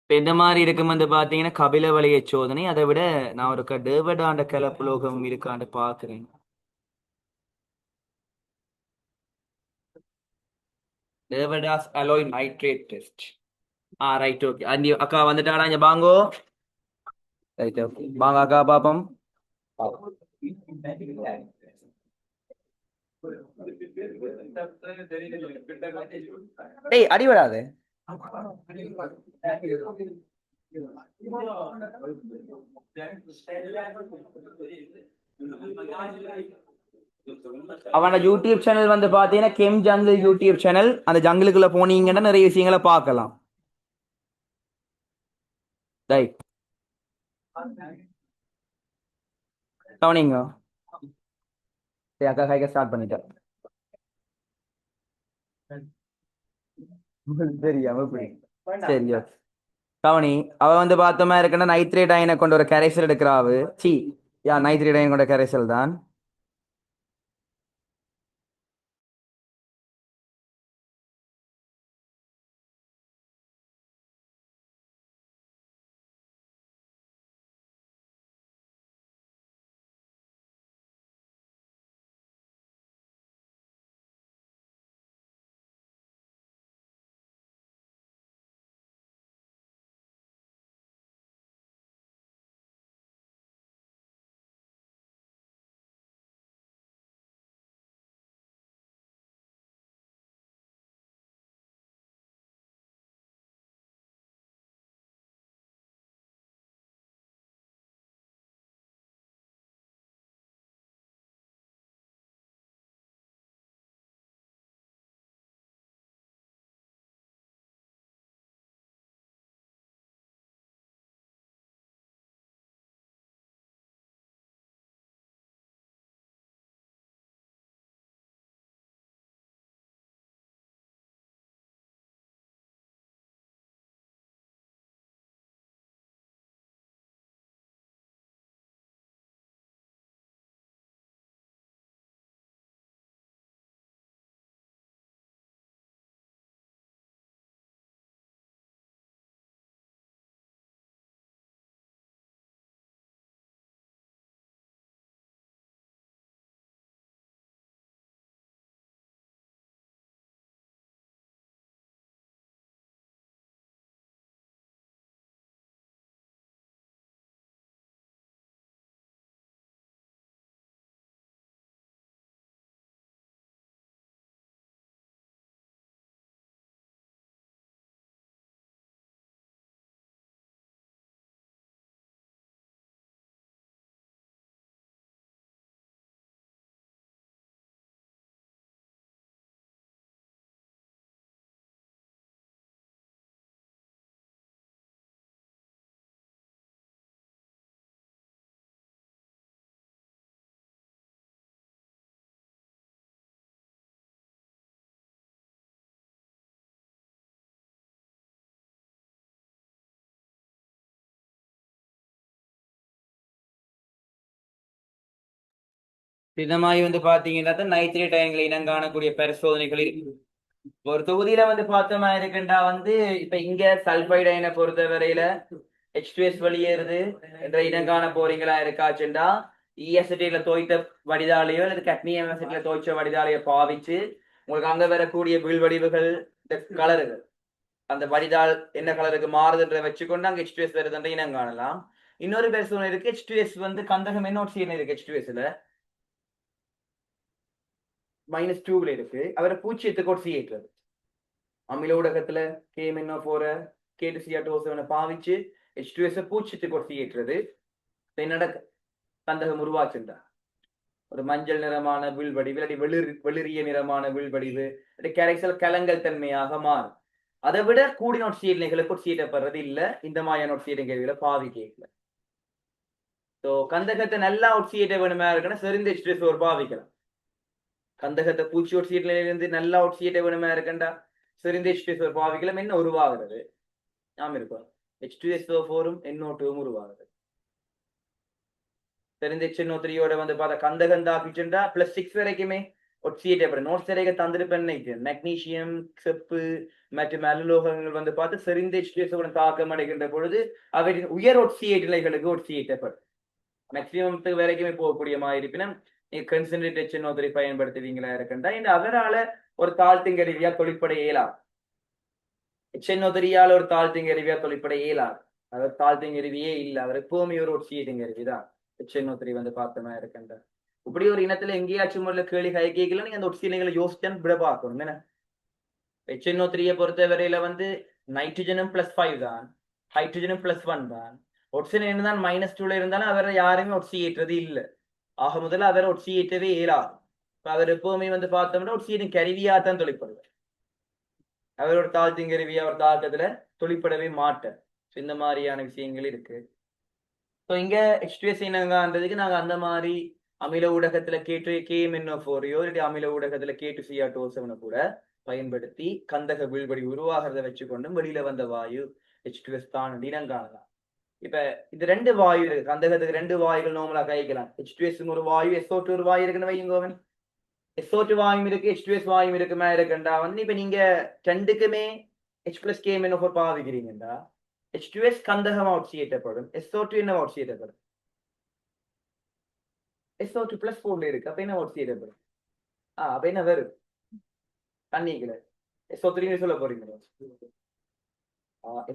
இப்ப எந்த மாதிரி இருக்கும் வந்து பாத்தீங்கன்னா கபில வளைய சோதனை. அதை விட நான் ஒரு டேவிடாண்ட கலப்புலோகம் இருக்கான்னு பாக்குறேன். Devarda's alloy nitrate test. Right, okay. அண்டி அக்கா வந்துட்டாடா இங்க பாங்கோ. ரைட், ஓகே, வாங்க அக்கா பாப்போம். டேய் அடி வராது. அவனோட யூடியூப் சேனல் வந்து பாத்தீங்கன்னா கெம் ஜங்கிள் யூடியூப் சேனல். அந்த ஜங்கிளுக்குள்ள போனீங்கன்னா நிறைய விஷயங்களை பார்க்கலாம். ரைட், கவனிங்க. சரி, அக்கா கைக்க ஸ்டார்ட் பண்ணிட்டேன். தெரியாம இப்படி. சரி, okay. கவனி, அவ வந்து பார்த்தோமா இருக்குன்னா நைட்ரேட் அயனை கொண்ட ஒரு கரைசல் எடுக்கிறாவு. சி, யா நைட்ரேட் அயன் கொண்ட கரைசல் தான். இந்த மாதிரி வந்து பாத்தீங்கன்னா நைட்ரேட் அயன்களை இனம் காணக்கூடிய பரிசோதனைகள் இருக்கு. ஒரு தொகுதியில வந்து பார்த்தோமா இருக்குண்டா வந்து இப்ப இங்க சல்பைடு அயனை பொறுத்த வரையில H2S வெளியேறுது என்ற இனம் காண போறீங்களா இருக்காச்சுண்டா இஎஸ்டில தோய்த்த வடிதாலையோ அல்லது கட்மியம் அசிட்ல தோய்ச்ச வடிதாலையோ பாவிச்சு உங்களுக்கு அங்க வரக்கூடிய வீழ்வடிவுகள் இந்த கலருகள் அந்த வடிதால் என்ன கலருக்கு மாறுதுன்ற வச்சுக்கொண்டு அங்க H2S வருதுன்ற இனம் காணலாம். இன்னொரு பரிசோதனை இருக்கு H2S வந்து கந்தகம் NO3 இருக்கு H2Sல -2 இருக்கு. அவரை பூச்சியத்துக்கு ஒரு ஏற்றுறது அமில ஊடகத்துல KMNO4 K2Cr2O7 பாவிச்சு H2S பூச்சியத்துக்கு ஒரு ஏற்றுறது என்னோட கந்தகம் உருவாச்சுண்டா ஒரு மஞ்சள் நிறமான வீழ்வடிவு இல்லாட்டி வெளிரிய நிறமான வீழ்வடிவு கரைசல் கலங்கல் தன்மையாக மாறும். அதை விட கூடி நோட்சியல்களுக்கு ஒரு சீட்டப்படுறது இல்ல இந்த மாதிரியான நோட்சியல்களை பாவி கேட்கல. ஸோ கந்தகத்தை நல்லா ஒட்சியேட்ட வேணுமா இருக்குன்னா செறிந்த H2S ஒரு பாவிக்கலாம். கந்தகத்தை பூச்சி ஒட்சியேட்டிலிருந்து நல்லா ஒட்சியேட்ட வேணுமா இருக்குண்டா செறிந்த H2S ஒரு பாவிக்கலாம். என்ன உருவாகிறது நாம இருக்கோம் H2SO4 NO2 உருவாகுது. செறிந்த HNO3 வந்து பார்த்தா கந்தகம் தாக்கிச்சுண்டா +6 வரைக்குமே ஒட்சியேட்டப்படும் நோட்ஸ் வரைக்க தந்திருப்பேன் மெக்னீசியம் செப்பு மற்றும் அலுலோகங்கள் வந்து பார்த்து செறிந்த H2S தாக்கம் அடைகின்ற பொழுது அவற்றின் உயர் ஒட்சியேட் நிலைகளுக்கு ஒட்சியேட்டப்படும். மேக்சிமம் வரைக்குமே போகக்கூடிய மாதிரி இருப்பினும் நீங்க கன்சன்ட்ரேட் HNO3 பயன்படுத்துவீங்களா இருக்குண்டா இந்த அவரால ஒரு தாழ்த்திங்கருவியா தொழிற்பட இயலாது. HNO3 ஒரு தாழ்த்திங்கருவியா தொழிற்பட இயலாது. அவர் தாழ்த்திங்கருவியே இல்லை. அவர் எப்பவுமே ஒரு ஒட்சியேட்டுங்கருவி தான் HNO3 வந்து பார்த்தோமா இருக்குண்டா. இப்படி ஒரு இனத்துல எங்கேயாச்சும் முறையில் கேள்வி கேட்கல நீங்க அந்த ஒட்சியங்களை யோசிச்சு விட பார்க்கணும். என்ன HNO3 பொறுத்த வரையில வந்து நைட்ரஜனும் +5 தான், ஹைட்ரஜனும் +1 தான். ஒட்சிஜன் என்னதான் -2 இருந்தாலும் அவரை யாருமே ஒட்சியேற்றது இல்லை. ஆக முதல்ல அவரை ஒட்சியேற்றவே இயலாது. அவர் எப்பவுமே வந்து பார்த்தோம்னா ஒட்சியேட்டின் கருவியா தான் தொழிற்படுவார். அவரோட தாழ்த்தின் கருவியா ஒரு தாக்கத்துல தொழிற்படவே மாட்டார். இந்த மாதிரியான விஷயங்கள் இருக்கு. ஸோ இங்க H2S இனங்கான்றதுக்கு நாங்க அந்த மாதிரி அமில ஊடகத்துல KMNO4 இல்லாட்டி அமில ஊடகத்துல K2Cr2O7 கூட பயன்படுத்தி கந்தக வீழ்வடி உருவாகிறத வச்சுக்கொண்டும் வெளியில வந்த வாயு H2S தான் இனங்காணலாம். இப்ப இது ரெண்டு வாயு இருக்கு. கந்தகத்துக்கு ரெண்டு வாயுகள் நார்மலா கைக்கலாம். H2S ஒரு வாயு, SO2 ஒரு வாயு இருக்குன்னு வைங்கோவன். SO2 வாயும் இருக்கு, H2S வாயும் இருக்குமா இருக்குண்டா வந்து இப்ப நீங்க ரெண்டுக்குமே H+KMNO4 பாவிக்கிறீங்கடா H2S கந்தகம் ஒட்சியேற்றப்படும், SO2 என்ன ஒட்சியேற்றப்படும்? SO2 +4 இருக்கு. அப்ப என்ன ஒட்சியேற்றப்படும்? அப்ப என்ன வரும்? தண்ணிக்குல SO3 சொல்ல போறீங்க.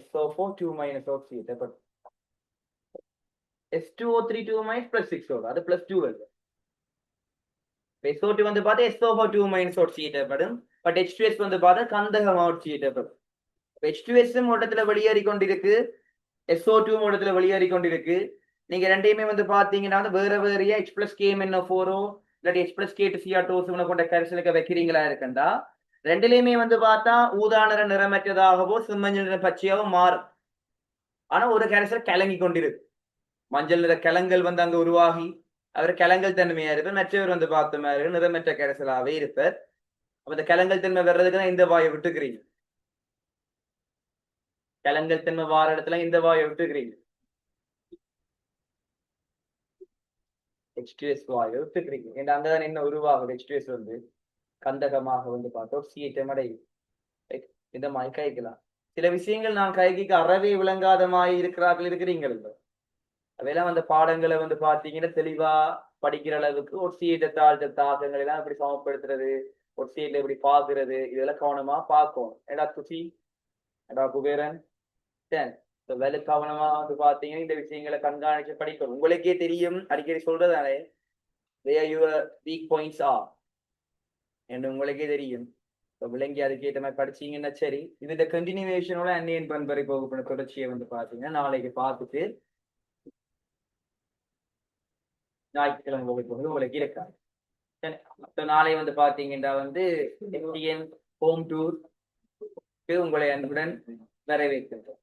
SO4 2- ஒட்சியேற்றப்படும். S2O3 2- +6 அது +2 வருது. SO2 வந்து பார்த்தா SO4 2- ஒட்சியேற்றப்படும். பட் H2S வந்து பார்த்தா கந்தகம் ஒட்சியேற்றப்படும். H2S ஓட்டத்துல வெளியேறி கொண்டிருக்கு, SO2 ஓட்டத்துல வெளியேறி கொண்டிருக்கு. நீங்க ரெண்டையுமே வந்து பாத்தீங்கன்னா வேற வேறையா H+KMNO4 இல்லாட்டி H+K2Cr2O7 கொண்ட கரைசலுக்கு வைக்கிறீங்களா இருக்கண்டா ரெண்டுலயுமே வந்து பார்த்தா ஊதா நிற நிறமற்றதாகவோ செம்மஞ்சள் நிற பச்சையாவோ மாறும். ஆனா ஒரு கரைசல் கலங்கி கொண்டிருக்கு. மஞ்சள் நிற கலங்கள் வந்து அங்க உருவாகி அவர் கலங்கல் தன்மையா இருப்பார். மற்றவர் வந்து பார்த்த மாதிரி நிறமற்ற கரைசலாவே இருப்பார். அப்ப இந்த கலங்கல் தன்மை வர்றதுக்கு தான் இந்த வாயை விட்டுக்கிறீங்க. கலங்கல் தன்மை வார இடத்துல இந்த வாயை விட்டுக்கிறீங்க. H2S வாயு விட்டுக்கிறீங்க. ஏன்னா அங்கதான் என்ன உருவாகுது H2S வந்து கந்தகமாக வந்து பார்த்தோம் சீட்டம் அடையும். இந்த மாதிரி கைக்கலாம். சில விஷயங்கள் நான் கைக்கு அறவே விளங்காத மாதிரி இருக்கிறீர்கள். அவையெல்லாம் அந்த பாடங்களை வந்து பாத்தீங்கன்னா தெளிவா படிக்கிற அளவுக்கு ஒரு சீட்டை தாழ்த்த தாக்கங்கள் எல்லாம் எப்படி சமப்படுத்துறது, ஒரு சீட்ல எப்படி பாக்குறது இதெல்லாம் கவனமா பார்க்கும். ஏடா குசி ஏடா குபேரன் வேலை கவனமா வந்து பாத்தீங்கன்னா இந்த விஷயங்களை கண்காணிச்சு படிக்கணும். உங்களுக்கே தெரியும் அடிக்கடி சொல்றதானே வீக் பாயிண்ட்ஸ் என்று உங்களுக்கே தெரியும். விளங்கி அதுக்கேற்ற மாதிரி படிச்சீங்கன்னா சரி. இந்த கண்டினியூவேஷனோட அந்நியன் பண்பரை போகப்பட தொடர்ச்சியை வந்து பாத்தீங்கன்னா நாளைக்கு பார்த்துட்டு ஞாயிற்றுக்கிழமை வகுப்பு உங்களுக்கு இருக்காது. நாளை வந்து பாத்தீங்கன்னா வந்து ஹோம் டூர் உங்களை அன்புடன் வரவேற்கின்றோம்.